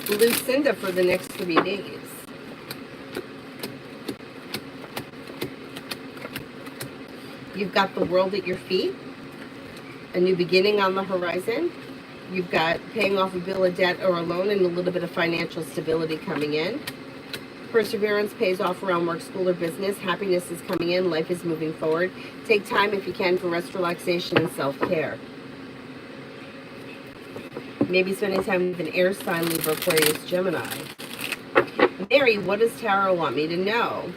Lucinda for the next 3 days. You've got the world at your feet, a new beginning on the horizon. You've got paying off a bill of debt or a loan and a little bit of financial stability coming in. Perseverance pays off around work, school, or business. Happiness is coming in. Life is moving forward. Take time if you can for rest, relaxation, and self-care. Maybe spending time with an air sign, Libra, Aquarius, Gemini. Mary, what does Tarot want me to know?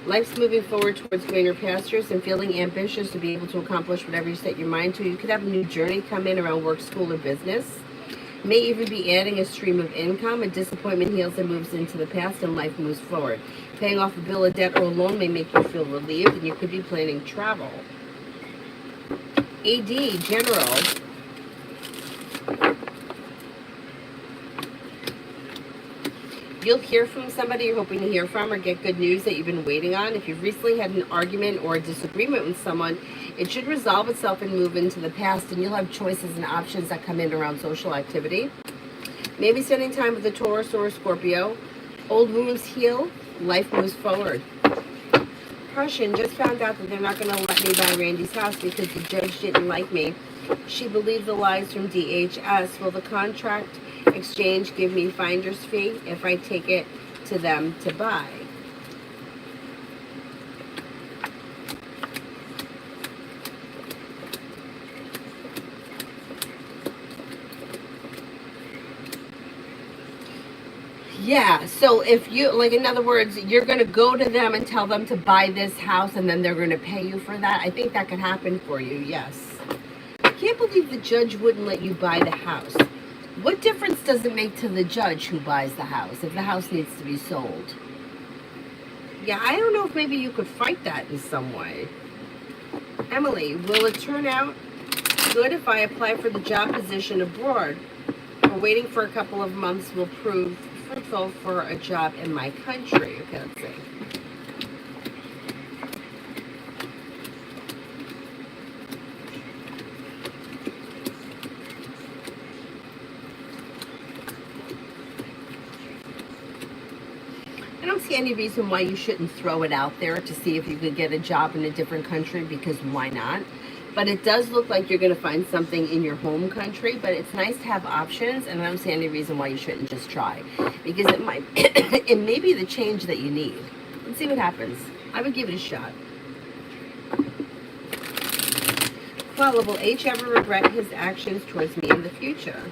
Life's moving forward towards greener pastures and feeling ambitious to be able to accomplish whatever you set your mind to. You could have a new journey come in around work, school, or business. May even be adding a stream of income. A disappointment heals and moves into the past, and life moves forward. Paying off a bill of debt or a loan may make you feel relieved, and you could be planning travel. AD, General. You'll hear from somebody you're hoping to hear from or get good news that you've been waiting on. If you've recently had an argument or a disagreement with someone, it should resolve itself and move into the past, and you'll have choices and options that come in around social activity. Maybe spending time with a Taurus or a Scorpio. Old wounds heal, life moves forward. Prussian, just found out that they're not going to let me buy Randy's house because the judge didn't like me. She believed the lies from DHS. Will the contract exchange give me finder's fee if I take it to them to buy? Yeah, so if you, like, in other words, you're going to go to them and tell them to buy this house and then they're going to pay you for that. I think that could happen for you, yes. I can't believe the judge wouldn't let you buy the house. What difference does it make to the judge who buys the house if the house needs to be sold? Yeah, I don't know if maybe you could fight that in some way. Emily, will it turn out good if I apply for the job position abroad? Or waiting for a couple of months will prove fruitful for a job in my country? Okay, let's see. I don't see any reason why you shouldn't throw it out there to see if you could get a job in a different country, because why not? But it does look like you're going to find something in your home country, but it's nice to have options, and I don't see any reason why you shouldn't just try, because it might, it may be the change that you need. Let's see what happens. I would give it a shot. 12, will H ever regret his actions towards me in the future?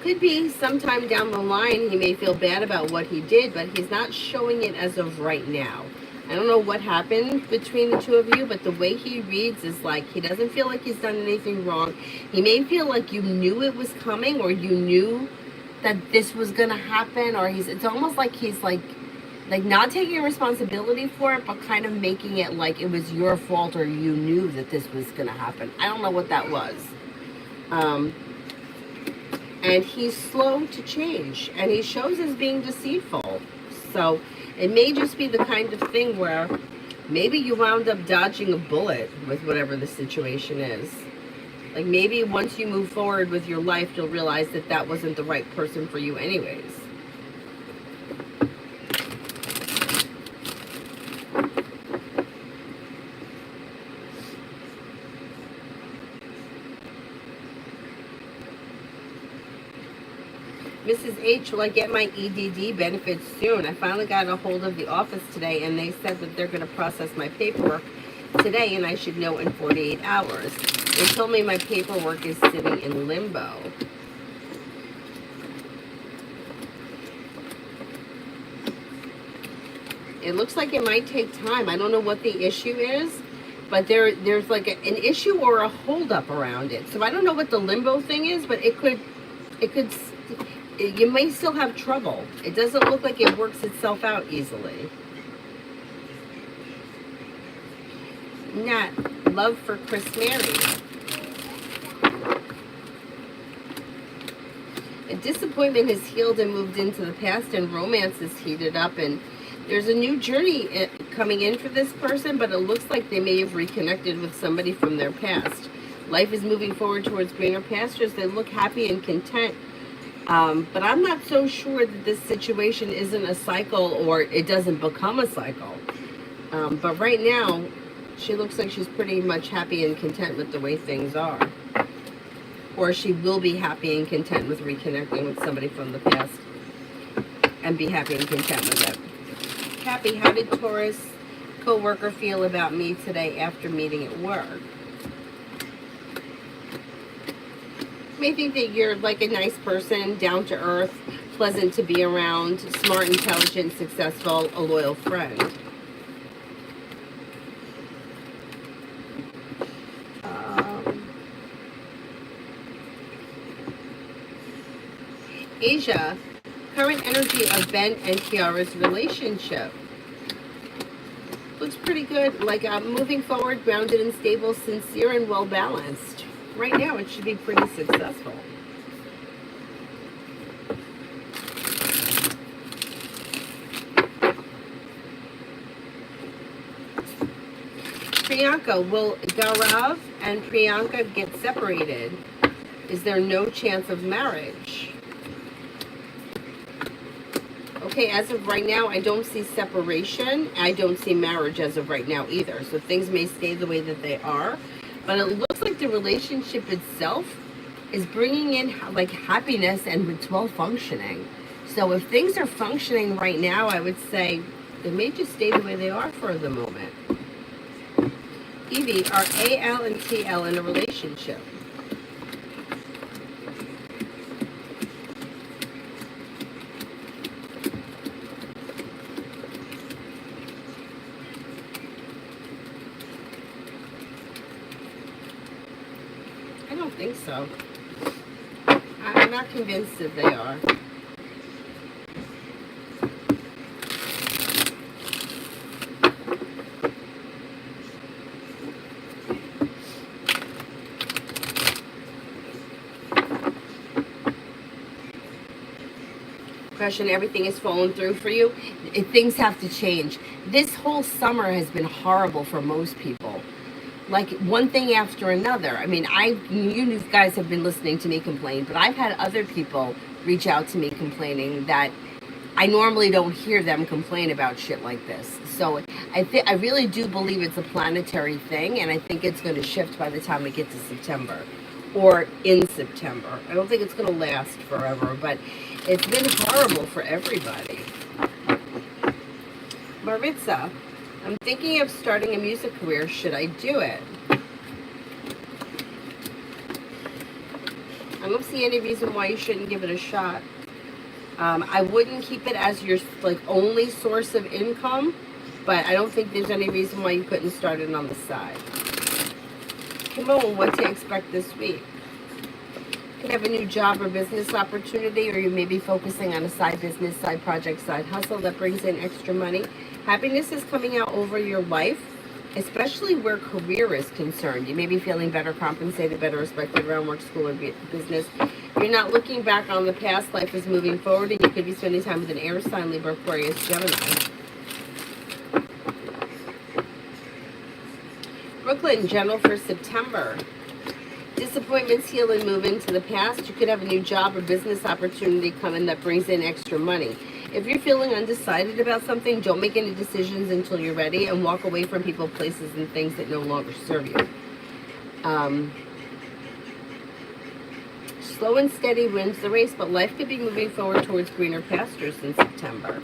Could be sometime down the line he may feel bad about what he did, but he's not showing it as of right now. I don't know what happened between the two of you, but the way he reads is like he doesn't feel like he's done anything wrong. He may feel like you knew it was coming, or you knew that this was going to happen, or it's almost like he's like not taking responsibility for it, but kind of making it like it was your fault, or you knew that this was going to happen. I don't know what that was. And he's slow to change, and he shows as being deceitful. So it may just be the kind of thing where maybe you wound up dodging a bullet with whatever the situation is. Like maybe once you move forward with your life, you'll realize that that wasn't the right person for you anyways. Mrs. H, will I get my EDD benefits soon? I finally got a hold of the office today, and they said that they're going to process my paperwork today, and I should know in 48 hours. They told me my paperwork is sitting in limbo. It looks like it might take time. I don't know what the issue is, but there's like an issue or a holdup around it. So I don't know what the limbo thing is, but you may still have trouble. It doesn't look like it works itself out easily. Nat, love for Chris Mary. A disappointment has healed and moved into the past, and romance is heated up, and there's a new journey coming in for this person, but it looks like they may have reconnected with somebody from their past. Life is moving forward towards greener pastures. They look happy and content. But I'm not so sure that this situation isn't a cycle, or it doesn't become a cycle. But right now, she looks like she's pretty much happy and content with the way things are. Or she will be happy and content with reconnecting with somebody from the past and be happy and content with it. Happy, how did Taurus co-worker feel about me today after meeting at work? May think that you're like a nice person, down to earth, pleasant to be around, smart, intelligent, successful, a loyal friend. Asia, current energy of Ben and Kiara's relationship. Looks pretty good, like moving forward, grounded and stable, sincere and well balanced. Right now, it should be pretty successful. Priyanka, will Gaurav and Priyanka get separated? Is there no chance of marriage? Okay, as of right now, I don't see separation. I don't see marriage as of right now either. So things may stay the way that they are. But it looks like the relationship itself is bringing in like happiness and it's well functioning. So if things are functioning right now, I would say they may just stay the way they are for the moment. Evie, are AL and TL in a relationship? I don't think so. I'm not convinced that they are. Question, everything is falling through for you. Things have to change. This whole summer has been horrible for most people. Like one thing after another. I mean, you guys have been listening to me complain, but I've had other people reach out to me complaining that I normally don't hear them complain about shit like this. So I really do believe it's a planetary thing, and I think it's going to shift by the time we get to September or in September. I don't think it's going to last forever, but it's been horrible for everybody. Maritza, I'm thinking of starting a music career. Should I do it? I don't see any reason why you shouldn't give it a shot. I wouldn't keep it as your like only source of income, but I don't think there's any reason why you couldn't start it on the side. Come on, what to expect this week? You could have a new job or business opportunity, or you may be focusing on a side business, side project, side hustle that brings in extra money. Happiness is coming out over your life, especially where career is concerned. You may be feeling better compensated, better respected around work, school, or business. You're not looking back on the past. Life is moving forward, and you could be spending time with an air sign, Libra, Aquarius, Gemini. Brooklyn, general for September. Disappointments heal and move into the past. You could have a new job or business opportunity coming that brings in extra money. If you're feeling undecided about something, don't make any decisions until you're ready, and walk away from people, places, and things that no longer serve you. Slow and steady wins the race, but life could be moving forward towards greener pastures in September.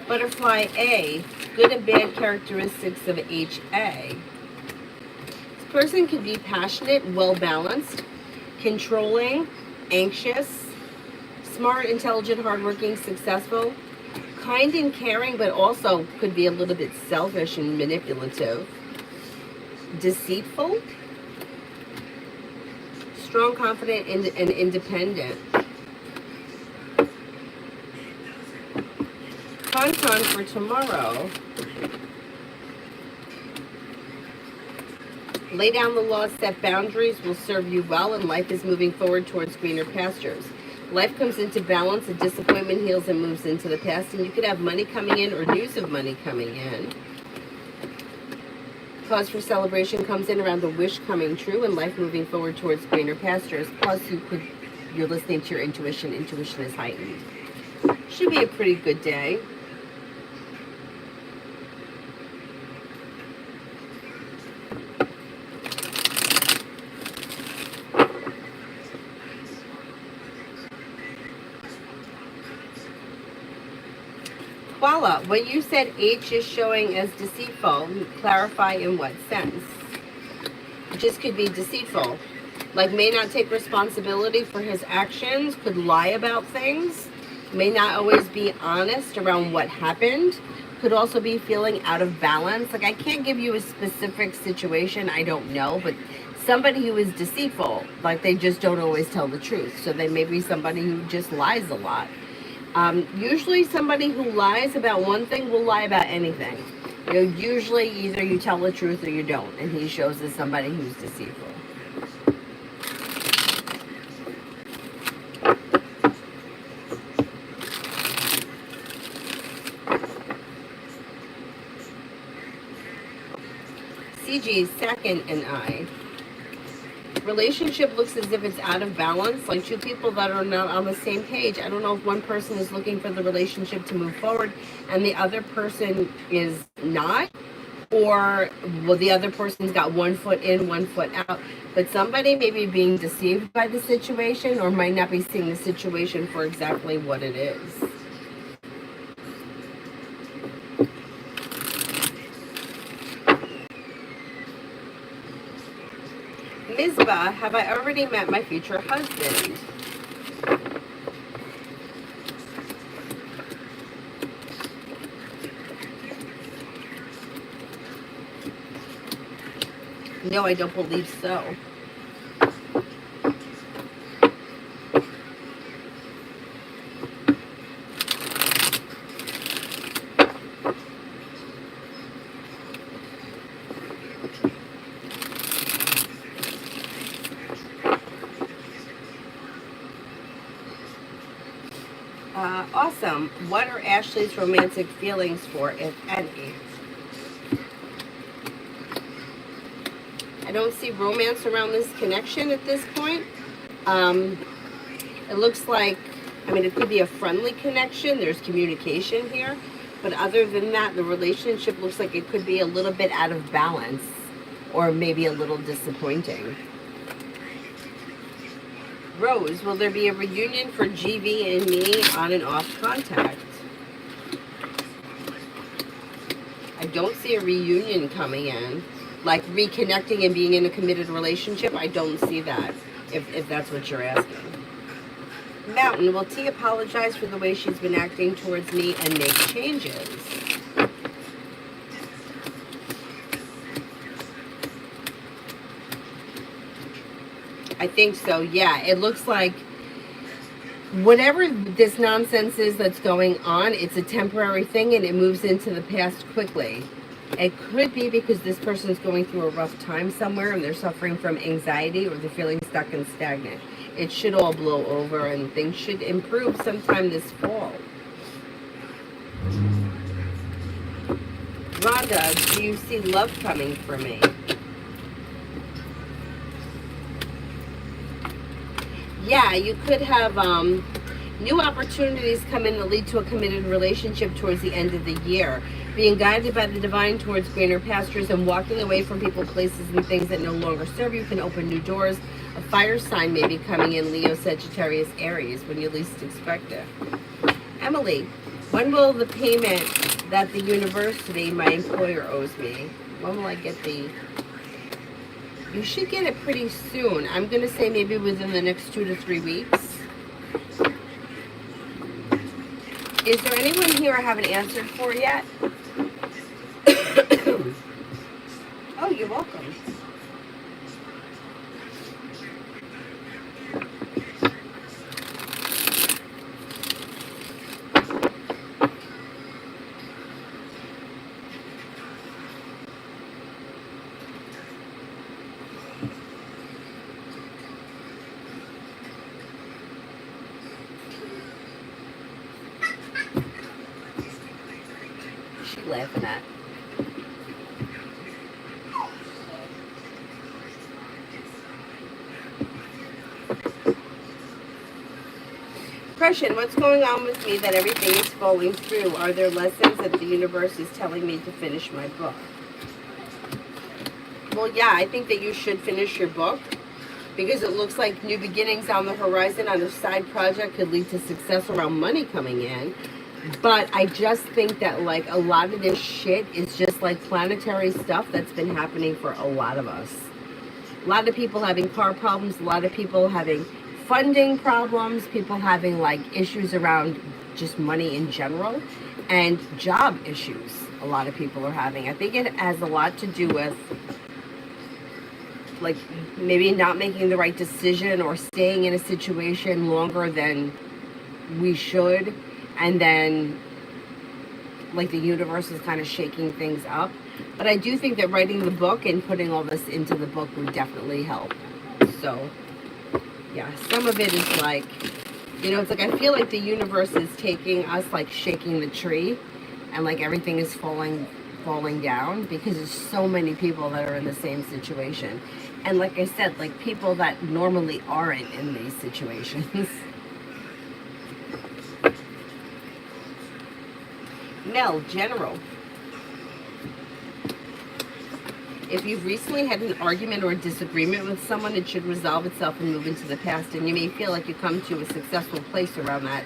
Butterfly A, good and bad characteristics of HA. This person could be passionate, well-balanced, controlling, anxious, smart, intelligent, hardworking, successful, kind and caring, but also could be a little bit selfish and manipulative, deceitful, strong, confident, and independent. Con for tomorrow. Lay down the law, set boundaries, will serve you well, and life is moving forward towards greener pastures. Life comes into balance, a disappointment heals and moves into the past, and you could have money coming in or news of money coming in. Cause for celebration comes in around a wish coming true, and life moving forward towards greener pastures. Plus, you're listening to your intuition. Intuition is heightened. Should be a pretty good day. Voila, when you said H is showing as deceitful, clarify in what sense? It just could be deceitful. Like may not take responsibility for his actions, could lie about things, may not always be honest around what happened, could also be feeling out of balance. Like I can't give you a specific situation, I don't know, but somebody who is deceitful, like they just don't always tell the truth. So they may be somebody who just lies a lot. Usually somebody who lies about one thing will lie about anything. You know, usually either you tell the truth or you don't, and he shows as somebody who's deceitful. CG, second and I. Relationship looks as if it's out of balance, like two people that are not on the same page. I don't know if one person is looking for the relationship to move forward and the other person is not, or well, the other person's got 1 foot in, 1 foot out. But somebody may be being deceived by the situation or might not be seeing the situation for exactly what it is. Mizbah, have I already met my future husband? No, I don't believe so. Awesome. What are Ashley's romantic feelings for, if any? I don't see romance around this connection at this point. It looks like, I mean, it could be a friendly connection. There's communication here. But other than that, the relationship looks like it could be a little bit out of balance or maybe a little disappointing. Rose, will there be a reunion for GV and me on and off contact? I don't see a reunion coming in. like reconnecting and being in a committed relationship. I don't see that, if that's what you're asking. Mountain, will T apologize for the way she's been acting towards me and make changes? I think so, yeah. It looks like whatever this nonsense is that's going on, it's a temporary thing and it moves into the past quickly. It could be because this person's going through a rough time somewhere and they're suffering from anxiety or they're feeling stuck and stagnant. It should all blow over and things should improve sometime this fall. Rhonda, do you see love coming for me? Yeah, you could have new opportunities come in that lead to a committed relationship towards the end of the year. Being guided by the divine towards greener pastures and walking away from people, places, and things that no longer serve you can open new doors. A fire sign may be coming in, Leo, Sagittarius, Aries, when you least expect it. Emily, when will the payment that the university, my employer, owes me? When will I get the... You should get it pretty soon. I'm going to say maybe within the next 2 to 3 weeks. Is there anyone here I haven't answered for yet? Oh, you're welcome. She's laughing at. Depression, what's going on with me that everything is falling through? Are there lessons that the universe is telling me to finish my book? Well, yeah, I think that you should finish your book because it looks like new beginnings on the horizon on a side project could lead to success around money coming in. But I just think that like a lot of this shit is just like planetary stuff that's been happening for a lot of us. A lot of people having car problems, a lot of people having funding problems, people having like issues around just money in general, and job issues a lot of people are having. I think it has a lot to do with like maybe not making the right decision or staying in a situation longer than we should, and then like the universe is kind of shaking things up. But I do think that writing the book and putting all this into the book would definitely help. So yeah, some of it is like, you know, it's like I feel like the universe is taking us, like shaking the tree, and like everything is falling down because there's so many people that are in the same situation. And like I said, like people that normally aren't in these situations. Mel, general. If you've recently had an argument or a disagreement with someone, it should resolve itself and move into the past. And you may feel like you come to a successful place around that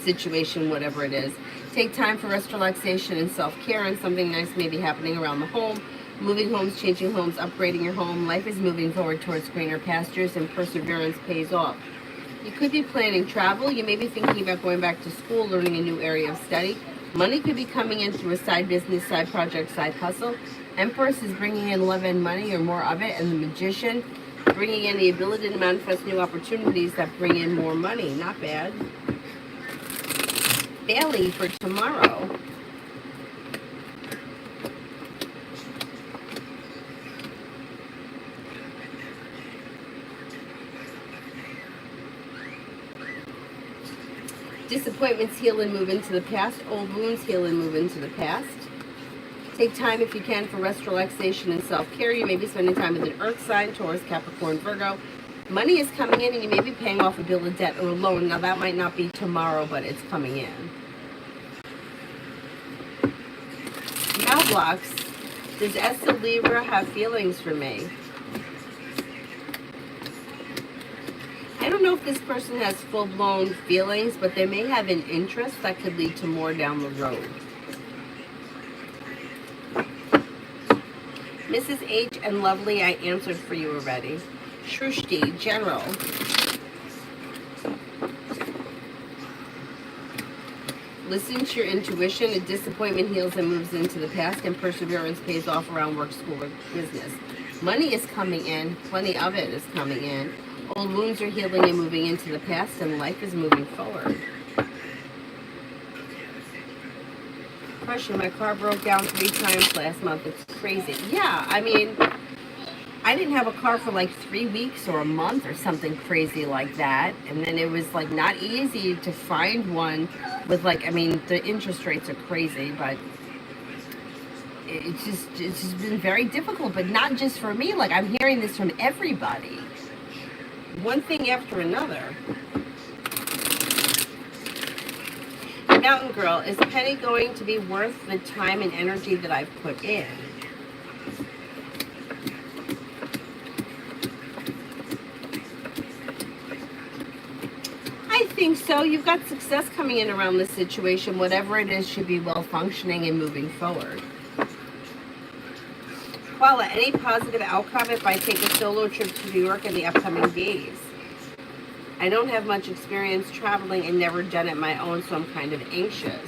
situation, whatever it is. Take time for rest, relaxation, and self-care, and something nice may be happening around the home. Moving homes, changing homes, upgrading your home. Life is moving forward towards greener pastures, and perseverance pays off. You could be planning travel. You may be thinking about going back to school, learning a new area of study. Money could be coming in through a side business, side project, side hustle. Empress is bringing in love and money, or more of it, and the Magician bringing in the ability to manifest new opportunities that bring in more money. Not bad. Bailey for tomorrow. Disappointments heal and move into the past. Old wounds heal and move into the past. Take time if you can for rest, relaxation, and self-care. You may be spending time with an earth sign, Taurus, Capricorn, Virgo. Money is coming in and you may be paying off a bill of debt or a loan. Now that might not be tomorrow, but it's coming in. Blocks. Does Esther Libra have feelings for me? I don't know if this person has full-blown feelings, but they may have an interest that could lead to more down the road. Mrs. H and Lovely, I answered for you already. Shrushti, General. Listen to your intuition. A disappointment heals and moves into the past, and perseverance pays off around work, school, or business. Money is coming in. Plenty of it is coming in. Old wounds are healing and moving into the past, and life is moving forward. Question, my car broke down 3 times last month. It's crazy. Yeah, I mean, I didn't have a car for like 3 weeks or a month or something crazy like that. And then it was like not easy to find one with like, I mean, the interest rates are crazy, but it's just been very difficult, but not just for me. Like, I'm hearing this from everybody. One thing after another. Mountain Girl, is Penny going to be worth the time and energy that I've put in? I think so. You've got success coming in around this situation. Whatever it is should be well functioning and moving forward. Paula, any positive outcome if I take a solo trip to New York in the upcoming days? I don't have much experience traveling and never done it my own, so I'm kind of anxious.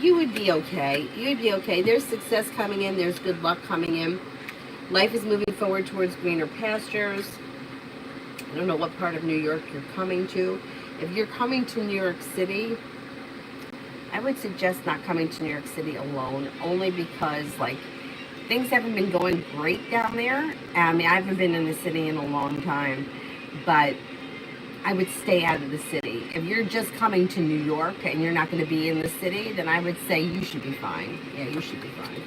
You would be okay. You'd be okay. There's success coming in. There's good luck coming in. Life is moving forward towards greener pastures. I don't know what part of New York you're coming to. If you're coming to New York City, I would suggest not coming to New York City alone, only because, like, things haven't been going great down there. I mean, I haven't been in the city in a long time, but I would stay out of the city. If you're just coming to New York and you're not going to be in the city, then I would say you should be fine. Yeah, you should be fine.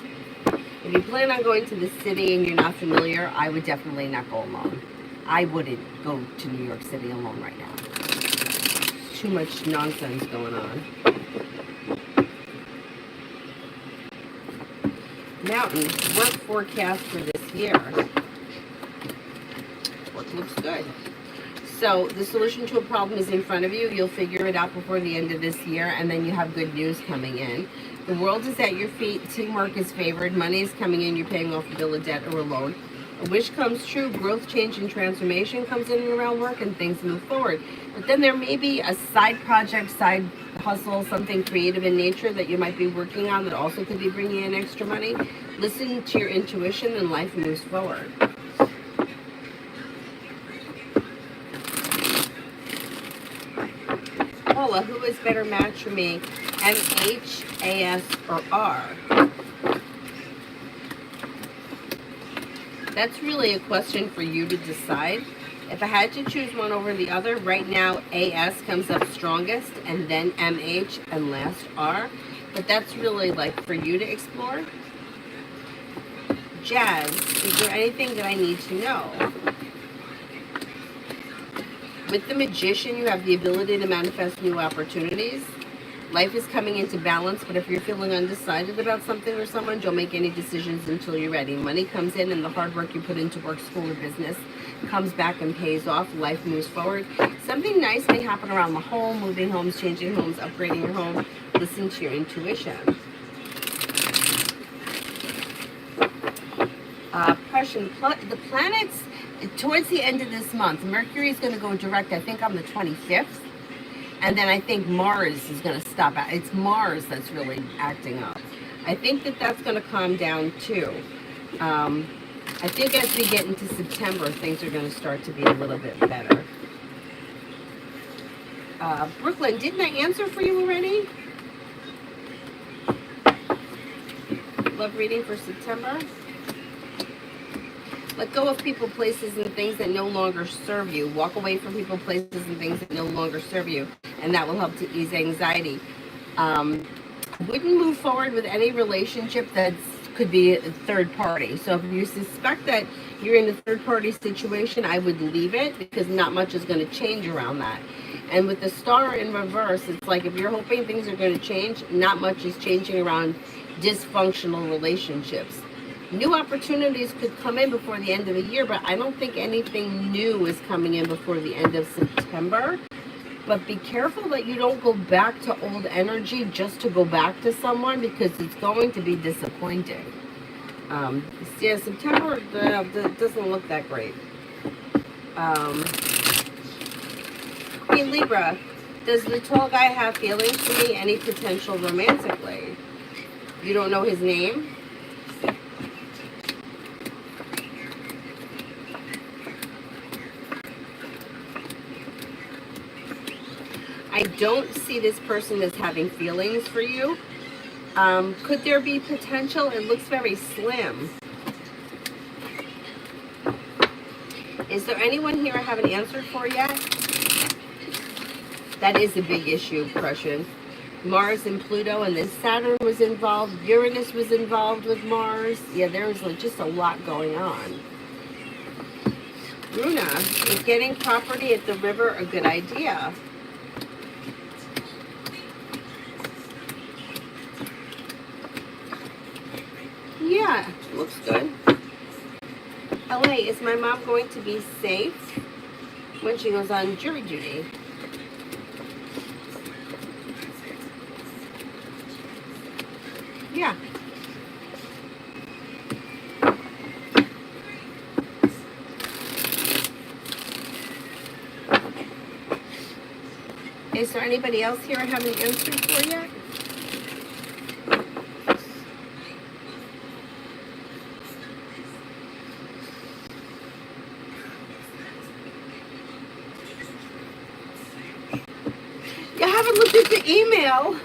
If you plan on going to the city and you're not familiar, I would definitely not go alone. I wouldn't go to New York City alone right now. Too much nonsense going on. Mountain, work forecast for this year. Work looks good. So the solution to a problem is in front of you. You'll figure it out before the end of this year, and then you have good news coming in. The world is at your feet. Teamwork is favored. Money is coming in. You're paying off a bill of debt or a loan. A wish comes true. Growth, change, and transformation comes in and around work, and things move forward. But then there may be a side project, side hustle, something creative in nature that you might be working on that also could be bringing in extra money. Listen to your intuition, and life moves forward. Paula, who is better match for me, MH, AS, or R? That's really a question for you to decide. If I had to choose one over the other, right now AS comes up strongest, and then MH, and last R. But that's really like for you to explore. Jazz, is there anything that I need to know? With the Magician, you have the ability to manifest new opportunities. Life is coming into balance, but if you're feeling undecided about something or someone, don't make any decisions until you're ready. Money comes in, and the hard work you put into work, school, or business comes back and pays off. Life moves forward. Something nice may happen around the home, moving homes, changing homes, upgrading your home. Listen to your intuition. Question, the planets, towards the end of this month, Mercury is going to go direct, I think, on the 25th. And then I think Mars is going to stop. It's Mars that's really acting up. I think that that's going to calm down too. I think as we get into September, things are going to start to be a little bit better. Brooklyn, didn't I answer for you already? Love reading for September. Let go of people, places, and things that no longer serve you. Walk away from people, places, and things that no longer serve you, and that will help to ease anxiety. Wouldn't move forward with any relationship that could be a third party. So if you suspect that you're in a third party situation, I would leave it, because not much is going to change around that. And with the star in reverse, it's like if you're hoping things are going to change, not much is changing around dysfunctional relationships. New opportunities could come in before the end of the year, but I don't think anything new is coming in before the end of September. But be careful that you don't go back to old energy just to go back to someone, because it's going to be disappointing. Yeah, September doesn't look that great. Queen Libra, does the tall guy have feelings for me? Any potential romantically? You don't know his name? I don't see this person as having feelings for you. Could there be potential? It looks very slim. Is there anyone here I haven't answered for yet? That is a big issue, Prussian. Mars and Pluto, and then Saturn was involved. Uranus was involved with Mars. Yeah, there was just a lot going on. Runa, is getting property at the river a good idea? Yeah, looks good. LA, is my mom going to be safe when she goes on jury duty? Yeah. Is there anybody else here I haven't answered for yet? You haven't looked at the email.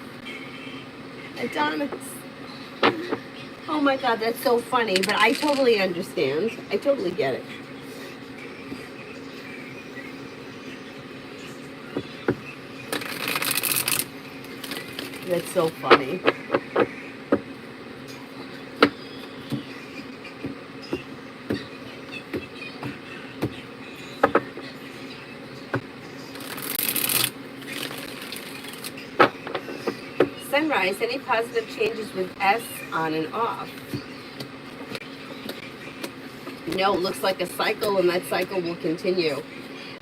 Adonis. Oh my God, that's so funny, but I totally understand. I totally get it. That's so funny. Sunrise, any positive changes with S on and off? No, it looks like a cycle, and that cycle will continue.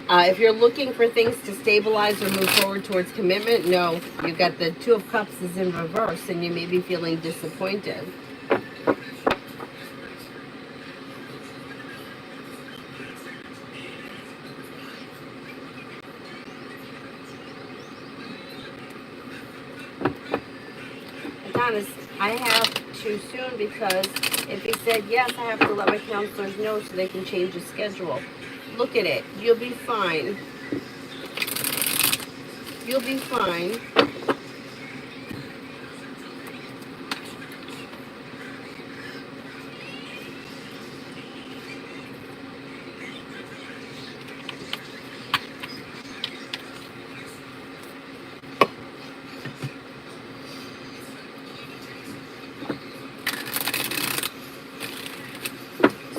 If you're looking for things to stabilize or move forward towards commitment, no. You've got the Two of Cups is in reverse, and you may be feeling disappointed. Adonis, I have too soon, because if he said yes, I have to let my counselors know so they can change his schedule. Look at it. You'll be fine. You'll be fine.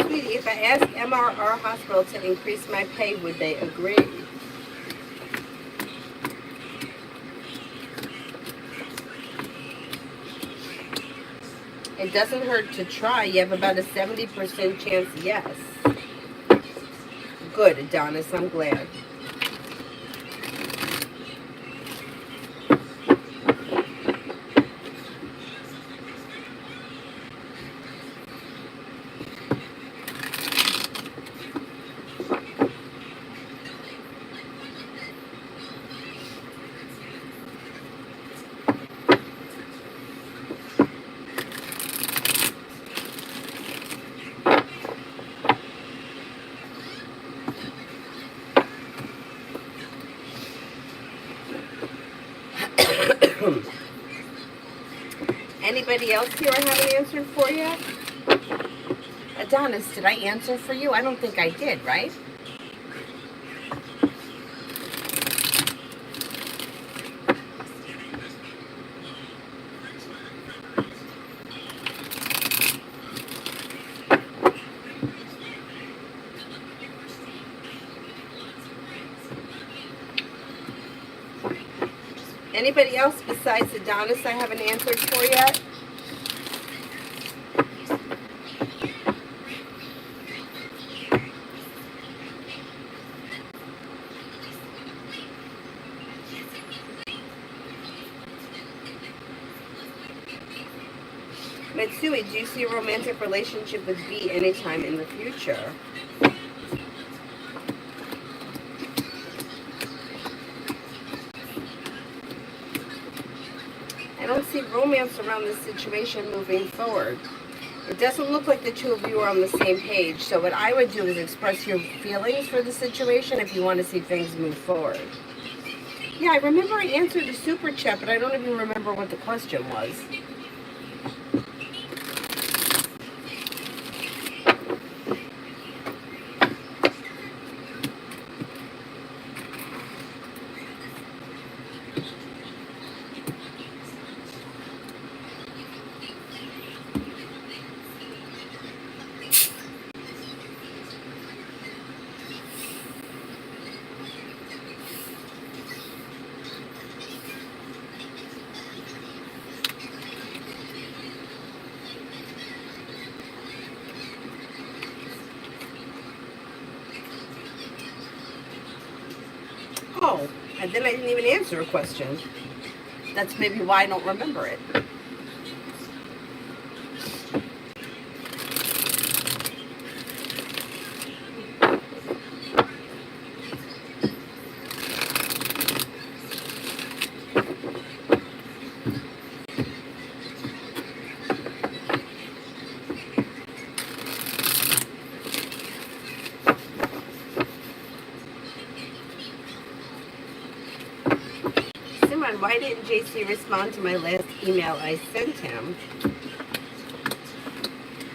Sweetie, if I ask MRR Hospital to increase my pay, would they agree? It doesn't hurt to try. You have about a 70% chance yes. Good, Adonis. I'm glad. Anybody else here I haven't answered for yet? Adonis, did I answer for you? I don't think I did, right? Anybody else besides Adonis I haven't answered for yet? Mitsui, do you see a romantic relationship with V anytime in the future? I don't see romance around this situation moving forward. It doesn't look like the two of you are on the same page. So what I would do is express your feelings for the situation if you want to see things move forward. Yeah, I remember I answered the super chat, but I don't even remember what the question was. Oh, and then I didn't even answer a question. That's maybe why I don't remember it. Simon, why didn't JC respond to my last email I sent him?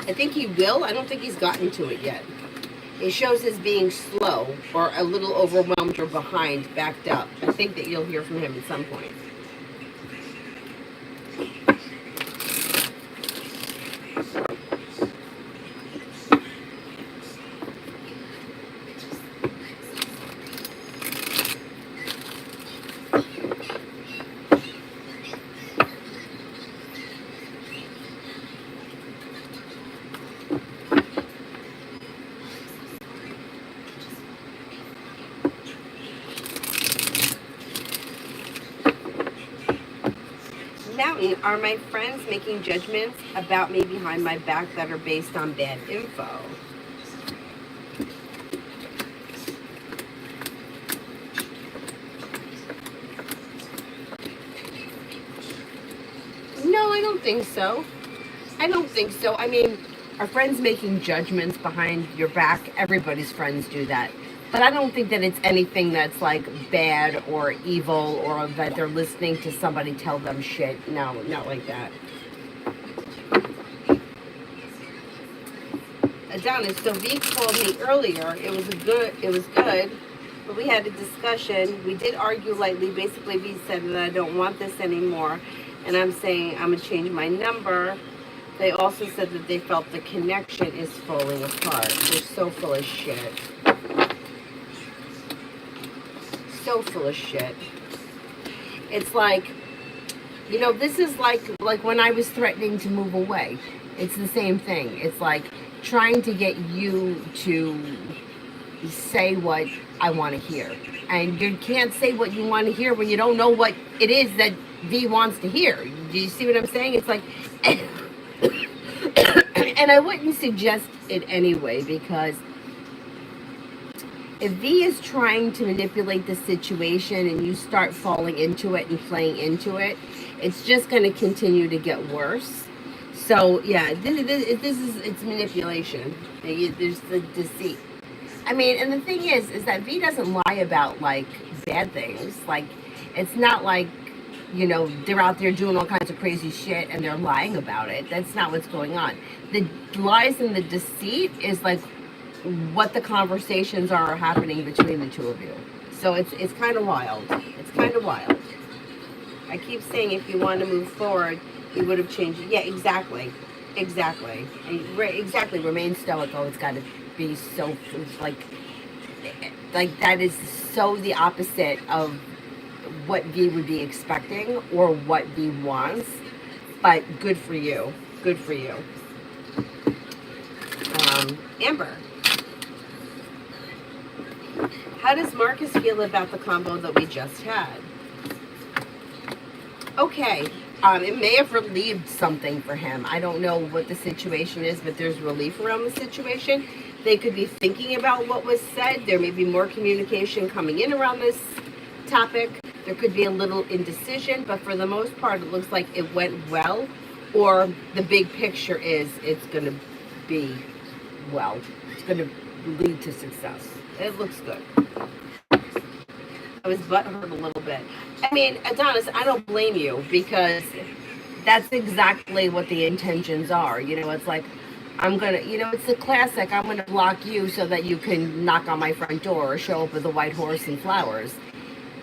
I think he will. I don't think he's gotten to it yet. It shows as being slow or a little overwhelmed or behind, backed up. I think that you'll hear from him at some point. Mountain, are my friends making judgments about me behind my back that are based on bad info? No, I don't think so. I don't think so. I mean, are friends making judgments behind your back? Everybody's friends do that. But I don't think that it's anything that's like bad or evil or that they're listening to somebody tell them shit. No, not like that. Adonis, so V called me earlier. It was good. But we had a discussion. We did argue lightly. Basically, V said that I don't want this anymore. And I'm saying I'm going to change my number. They also said that they felt the connection is falling apart. They're so full of shit. So full of shit. It's like, you know, this is like when I was threatening to move away. It's the same thing. It's like trying to get you to say what I want to hear. And you can't say what you want to hear when you don't know what it is that V wants to hear. Do you see what I'm saying? It's like, and I wouldn't suggest it anyway, because if V is trying to manipulate the situation and you start falling into it and playing into it, it's just going to continue to get worse. So yeah, it's manipulation. There's the deceit. I mean, and the thing is that V doesn't lie about like bad things. Like, it's not like, you know, they're out there doing all kinds of crazy shit and they're lying about it. That's not what's going on. The lies and the deceit is like what the conversations are happening between the two of you. So it's kind of wild. It's kind of wild. I keep saying if you want to move forward, you would have changed it. Yeah, exactly. Exactly. Exactly. Remain stoical. It's got to be so, like that is so the opposite of what V would be expecting or what V wants. But good for you. Good for you. Amber. How does Marcus feel about the combo that we just had? Okay, It may have relieved something for him. I don't know what the situation is, but there's relief around the situation. They could be thinking about what was said. There may be more communication coming in around this topic. There could be a little indecision, but for the most part, it looks like it went well, or the big picture is it's going to be well. It's going to lead to success. It looks good. I was butthurt a little bit. I mean, Adonis, I don't blame you, because that's exactly what the intentions are. You know, it's like, I'm going to, you know, it's the classic, I'm going to block you so that you can knock on my front door or show up with a white horse and flowers.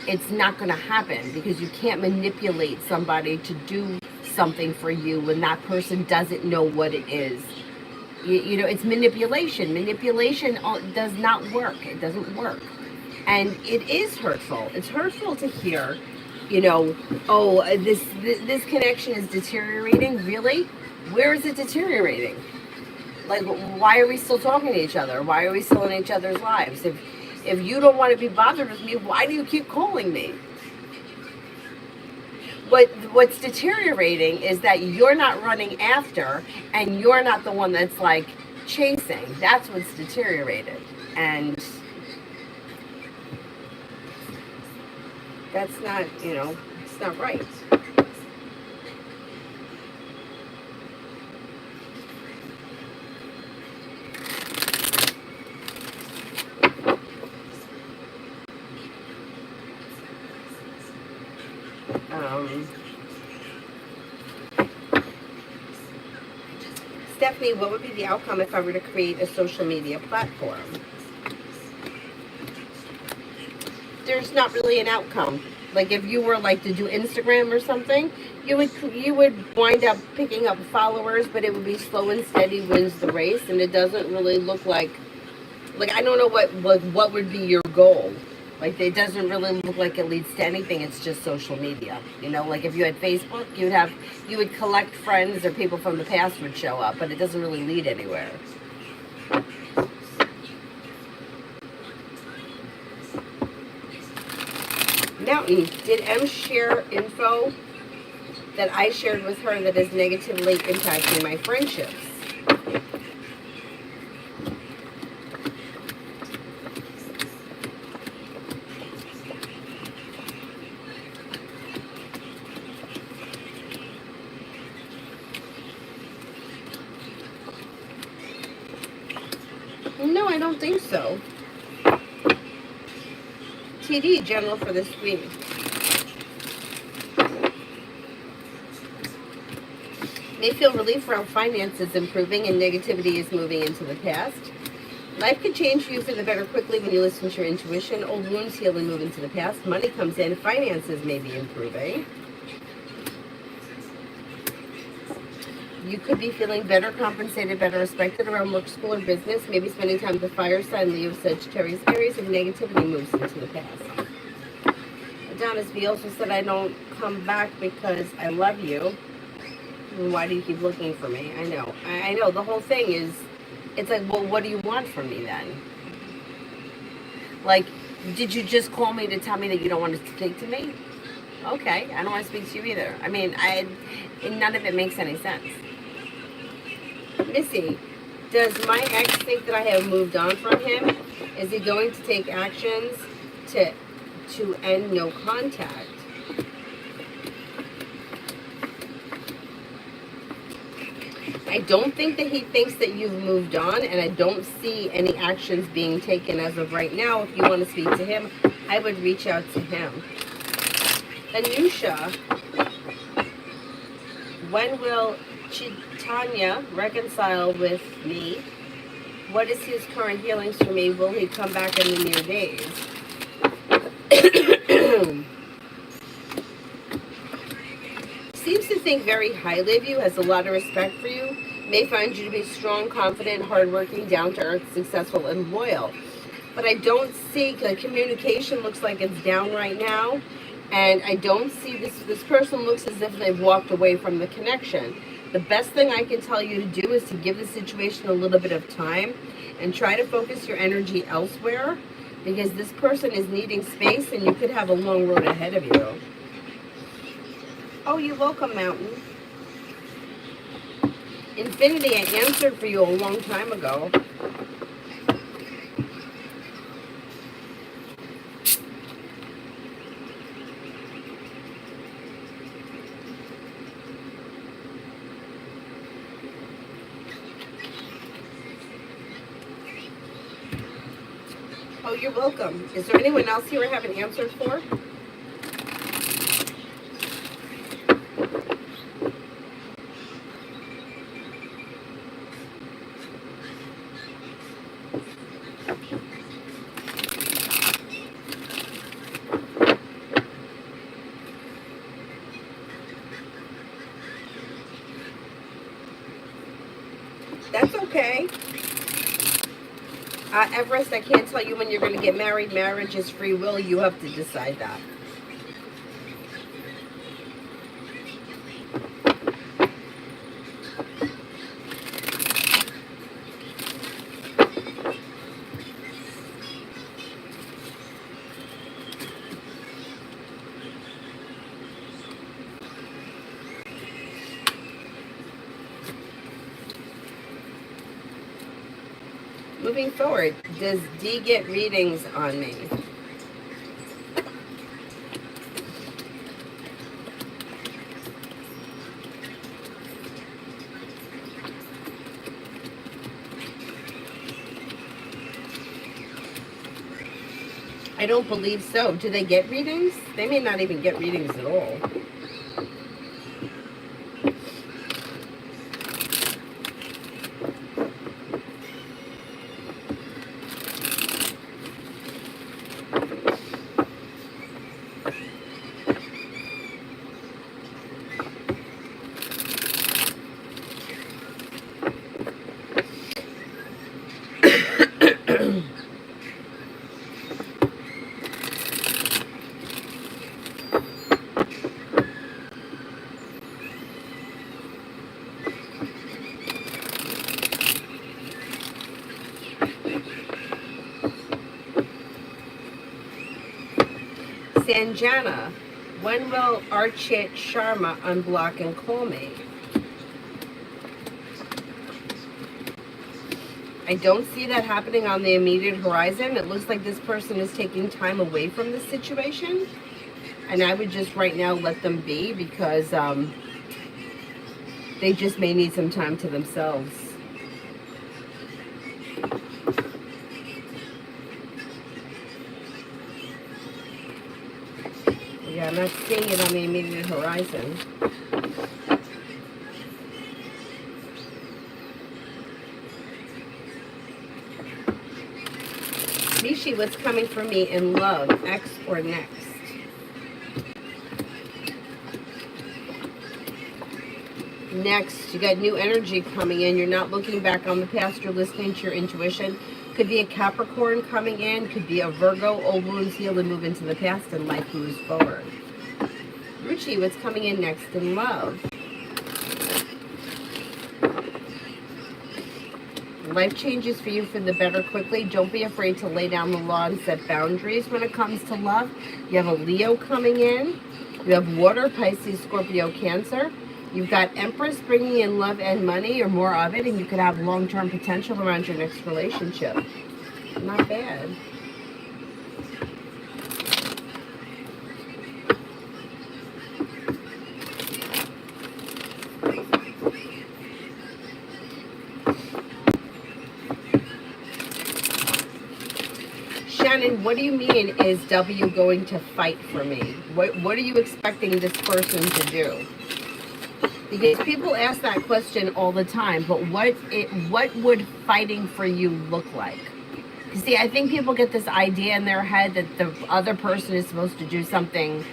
It's not going to happen, because you can't manipulate somebody to do something for you when that person doesn't know what it is. You know, it's manipulation. Manipulation does not work. It doesn't work. And it is hurtful. It's hurtful to hear, you know, oh, this connection is deteriorating. Really? Where is it deteriorating? Like, why are we still talking to each other? Why are we still in each other's lives? If you don't want to be bothered with me, why do you keep calling me? What's deteriorating is that you're not running after, and you're not the one that's like chasing. That's what's deteriorated. And that's not, you know, it's not right. Stephanie, what would be the outcome if I were to create a social media platform? There's not really an outcome. Like, if you were like to do Instagram or something, you would wind up picking up followers, but it would be slow and steady wins the race, and it doesn't really look like I don't know what would be your goal. Like, it doesn't really look like it leads to anything. It's just social media. You know, like if you had Facebook, you would collect friends, or people from the past would show up, but it doesn't really lead anywhere. Mountain, did M share info that I shared with her that is negatively impacting my friendships? No, I don't think so. TD, general for this week. May feel relief around finances improving and negativity is moving into the past. Life could change for you for the better quickly when you listen to your intuition. Old wounds heal and move into the past. Money comes in. Finances may be improving. You could be feeling better compensated, better respected around work, school, or business. Maybe spending time with the fire sign, Leo, Sagittarius, Aries, and negativity moves into the past. Adonis V also said, I don't come back because I love you. And why do you keep looking for me? I know. I know. The whole thing is, it's like, well, what do you want from me then? Like, did you just call me to tell me that you don't want to speak to me? Okay, I don't want to speak to you either. I mean, none of it makes any sense. Missy, does my ex think that I have moved on from him? Is he going to take actions to end no contact? I don't think that he thinks that you've moved on, and I don't see any actions being taken as of right now. If you want to speak to him, I would reach out to him. Anusha, when will Chaitanya reconcile with me? What is his current healings for me? Will he come back in the near days? Seems to think very highly of you, has a lot of respect for you, may find you to be strong, confident, hardworking, down-to-earth, successful, and loyal. But I don't see, the communication looks like it's down right now, and I don't see this person looks as if they've walked away from the connection. The best thing I can tell you to do is to give the situation a little bit of time and try to focus your energy elsewhere, because this person is needing space and you could have a long road ahead of you. Oh, you're welcome, Mountain. Infinity, I answered for you a long time ago. Oh, you're welcome. Is there anyone else here I have an answer for? That's okay. Everest, I can't tell you when you're going to get married. Marriage is free will. You have to decide that. Moving forward, does D get readings on me? I don't believe so. Do they get readings? They may not even get readings at all. Sanjana, when will Archit Sharma unblock and call me? I don't see that happening on the immediate horizon. It looks like this person is taking time away from the situation. And I would just right now let them be because they just may need some time to themselves. Yeah, I'm not seeing it on the immediate horizon. Mishi, what's coming for me in love, X or next? Next, you got new energy coming in. You're not looking back on the past. You're listening to your intuition. Could be a Capricorn coming in. Could be a Virgo. Old wounds heal and move into the past, and life moves forward. Ruchi, what's coming in next in love? Life changes for you for the better quickly. Don't be afraid to lay down the law and set boundaries when it comes to love. You have a Leo coming in. You have water, Pisces, Scorpio, Cancer. You've got Empress bringing in love and money or more of it, and you could have long-term potential around your next relationship. Not bad. Shannon, what do you mean is W going to fight for me? What are you expecting this person to do? Because people ask that question all the time, but what would fighting for you look like? You see, I think people get this idea in their head that the other person is supposed to do something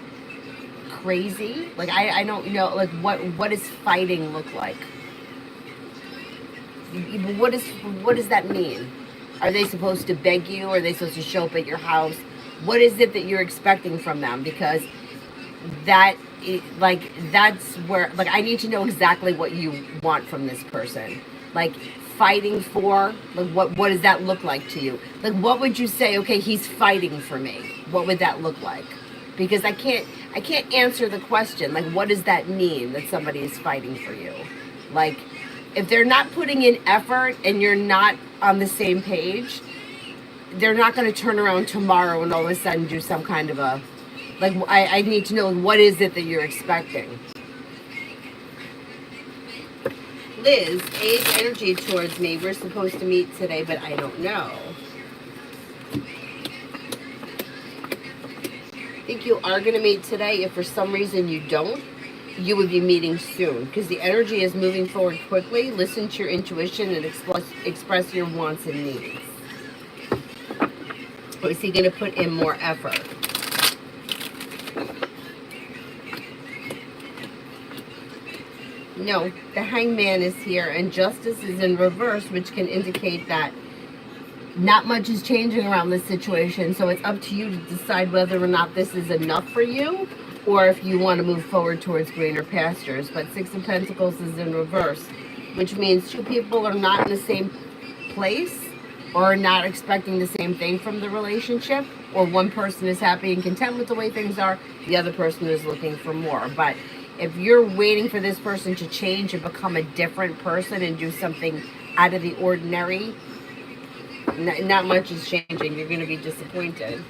crazy. Like I don't know, like what does fighting look like? What does that mean? Are they supposed to beg you? Are they supposed to show up at your house? What is it that you're expecting from them? Because that's where, like, I need to know exactly what you want from this person. Like, fighting for, like, what does that look like to you? Like, what would you say, okay, he's fighting for me? What would that look like? because I can't answer the question. Like, what does that mean that somebody is fighting for you? Like, if they're not putting in effort and you're not on the same page, they're not going to turn around tomorrow and all of a sudden do some kind of a, like, I need to know, what is it that you're expecting. Liz, A's energy towards me. We're supposed to meet today, but I don't know. I think you are going to meet today. If for some reason you don't, you would be meeting soon, because the energy is moving forward quickly. Listen to your intuition and express your wants and needs. Or is he going to put in more effort? No, the hangman is here, and justice is in reverse, which can indicate that not much is changing around this situation. So it's up to you to decide whether or not this is enough for you, or if you want to move forward towards greener pastures. But Six of Pentacles is in reverse, which means two people are not in the same place, or are not expecting the same thing from the relationship, or one person is happy and content with the way things are, the other person is looking for more. But if you're waiting for this person to change and become a different person and do something out of the ordinary, not much is changing. You're going to be disappointed.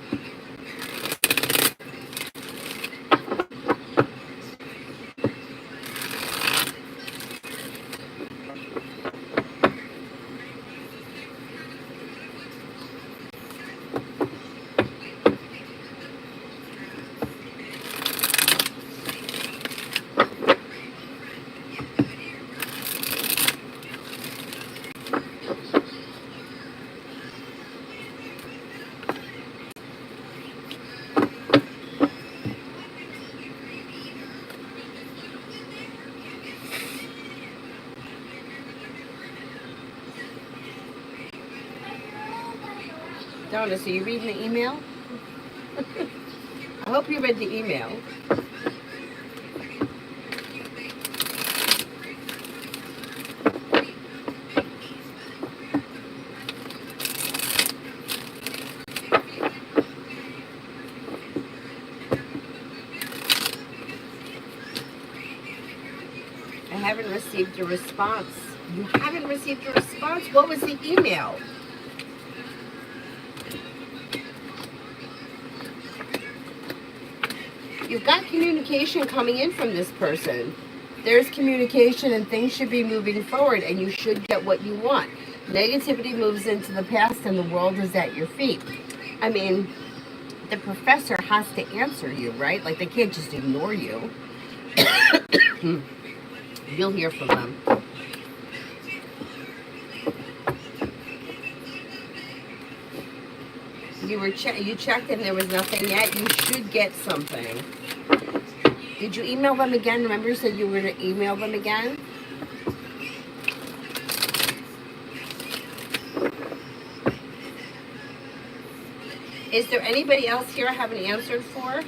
Donna, so you reading the email? I hope you read the email. I haven't received a response. You haven't received a response? What was the email? You've got communication coming in from this person. There's communication and things should be moving forward, and you should get what you want. Negativity moves into the past and the world is at your feet. I mean, the professor has to answer you, right? Like, they can't just ignore you. You'll hear from them. You checked and there was nothing yet. You should get something. Did you email them again? Remember you said you were going to email them again? Is there anybody else here I haven't answered for?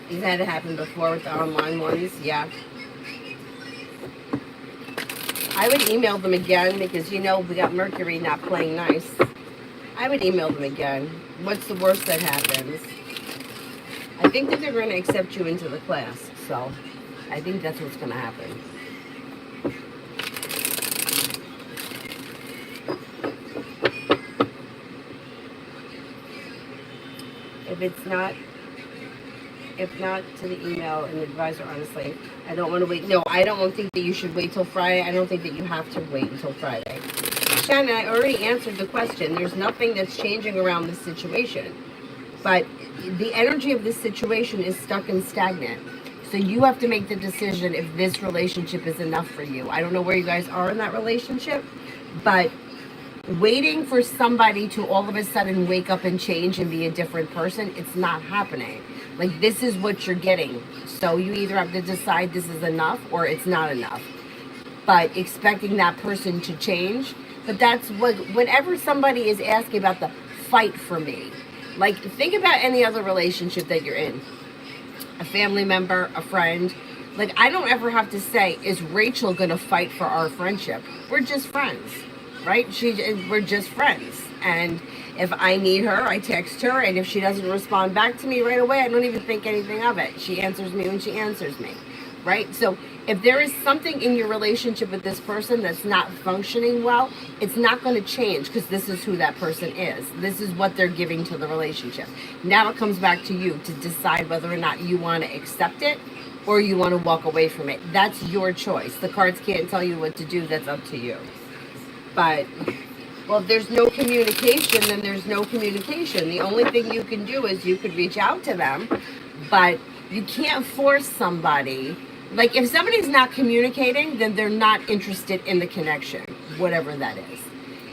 You've had it happen before with the online ones? Yeah. I would email them again because, you know, we got Mercury not playing nice. I would email them again. What's the worst that happens? I think that they're going to accept you into the class. So, I think that's what's going to happen. If not to the email and the advisor, honestly, I don't want to wait. No, I don't think that you should wait till Friday. I don't think that you have to wait until Friday. Shannon, I already answered the question. There's nothing that's changing around this situation. But the energy of this situation is stuck and stagnant. So you have to make the decision if this relationship is enough for you. I don't know where you guys are in that relationship, but waiting for somebody to all of a sudden wake up and change and be a different person, it's not happening. Like, this is what you're getting. So you either have to decide this is enough or it's not enough. But expecting that person to change. But that's what, whenever somebody is asking about the fight for me, like, think about any other relationship that you're in. A family member, a friend. Like, I don't ever have to say, is Rachel going to fight for our friendship? We're just friends, right? We're just friends. And if I need her, I text her, and if she doesn't respond back to me right away, I don't even think anything of it. She answers me when she answers me, right? So if there is something in your relationship with this person that's not functioning well, it's not going to change, because this is who that person is. This is what they're giving to the relationship. Now it comes back to you to decide whether or not you want to accept it or you want to walk away from it. That's your choice. The cards can't tell you what to do. That's up to you. But, well, if there's no communication, then there's no communication. The only thing you can do is you could reach out to them, but you can't force somebody. Like, if somebody's not communicating, then they're not interested in the connection, whatever that is.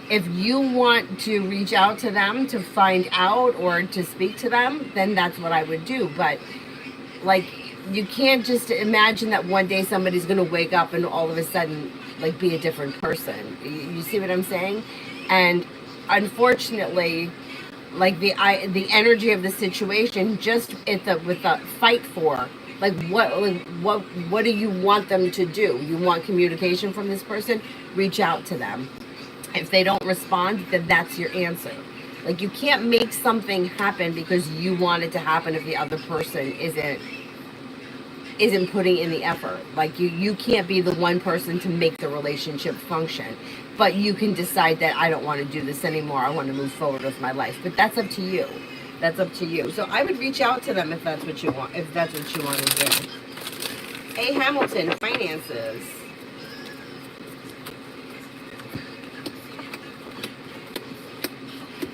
If you want to reach out to them to find out or to speak to them, then that's what I would do. But, like, you can't just imagine that one day somebody's going to wake up and all of a sudden, like, be a different person. You see what I'm saying? And unfortunately, like, the energy of the situation, just with the fight for, like, what do you want them to do? You want communication from this person? Reach out to them. If they don't respond, then that's your answer. Like, you can't make something happen because you want it to happen if the other person isn't putting in the effort. Like, you can't be the one person to make the relationship function. But you can decide that I don't want to do this anymore. I want to move forward with my life. But that's up to you. That's up to you. So I would reach out to them if that's what you want. If that's what you want to do. A. Hamilton, finances.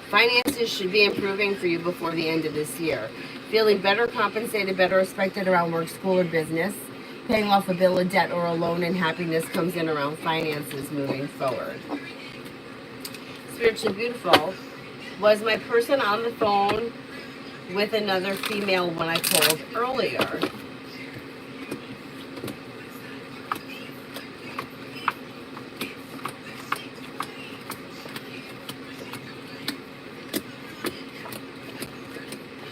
Finances should be improving for you before the end of this year. Feeling better compensated, better respected around work, school, or business. Paying off a bill, a debt, or a loan, and happiness comes in around finances moving forward. Spiritually beautiful. Was my person on the phone with another female when I called earlier?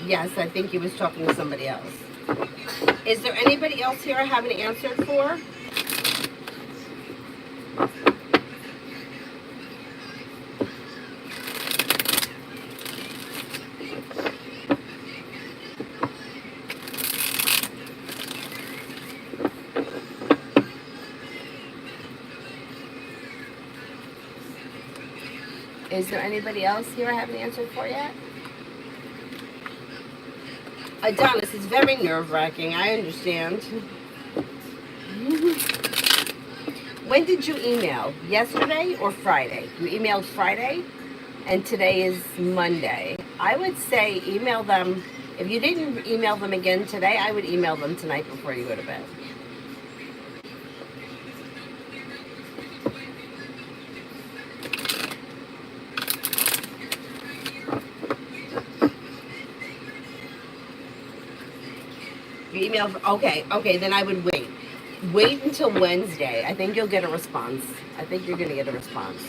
Yes, I think he was talking to somebody else. Is there anybody else here I haven't answered for? Is there anybody else here I haven't answered for yet? Adonis, it's very nerve-wracking. I understand. When did you email? Yesterday or Friday? You emailed Friday, and today is Monday. I would say email them. If you didn't email them again today, I would email them tonight before you go to bed. You email, okay, then I would wait. Wait until Wednesday. I think you'll get a response. I think you're going to get a response.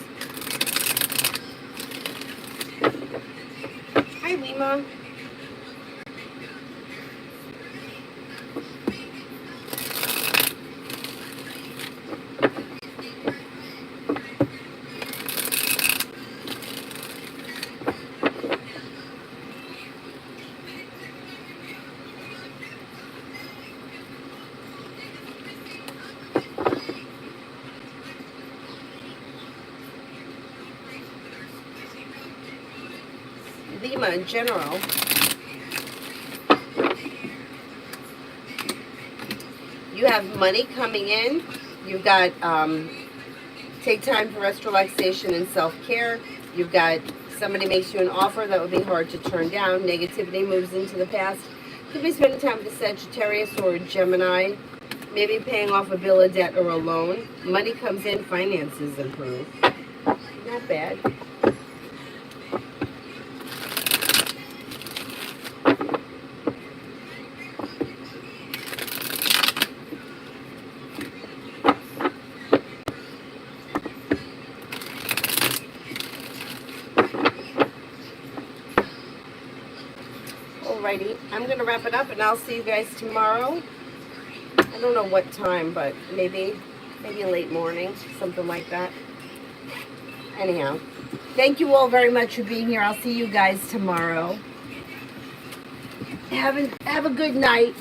Hi, Lima. Lima in general. You have money coming in. You've got take time for rest, relaxation, and self-care. You've got somebody makes you an offer that would be hard to turn down. Negativity moves into the past. Could be spending time with a Sagittarius or a Gemini. Maybe paying off a bill, a debt, or a loan. Money comes in, finances improve. Not bad. Alrighty, I'm going to wrap it up, and I'll see you guys tomorrow. I don't know what time, but maybe late morning, something like that. Anyhow, thank you all very much for being here. I'll see you guys tomorrow. Have a good night.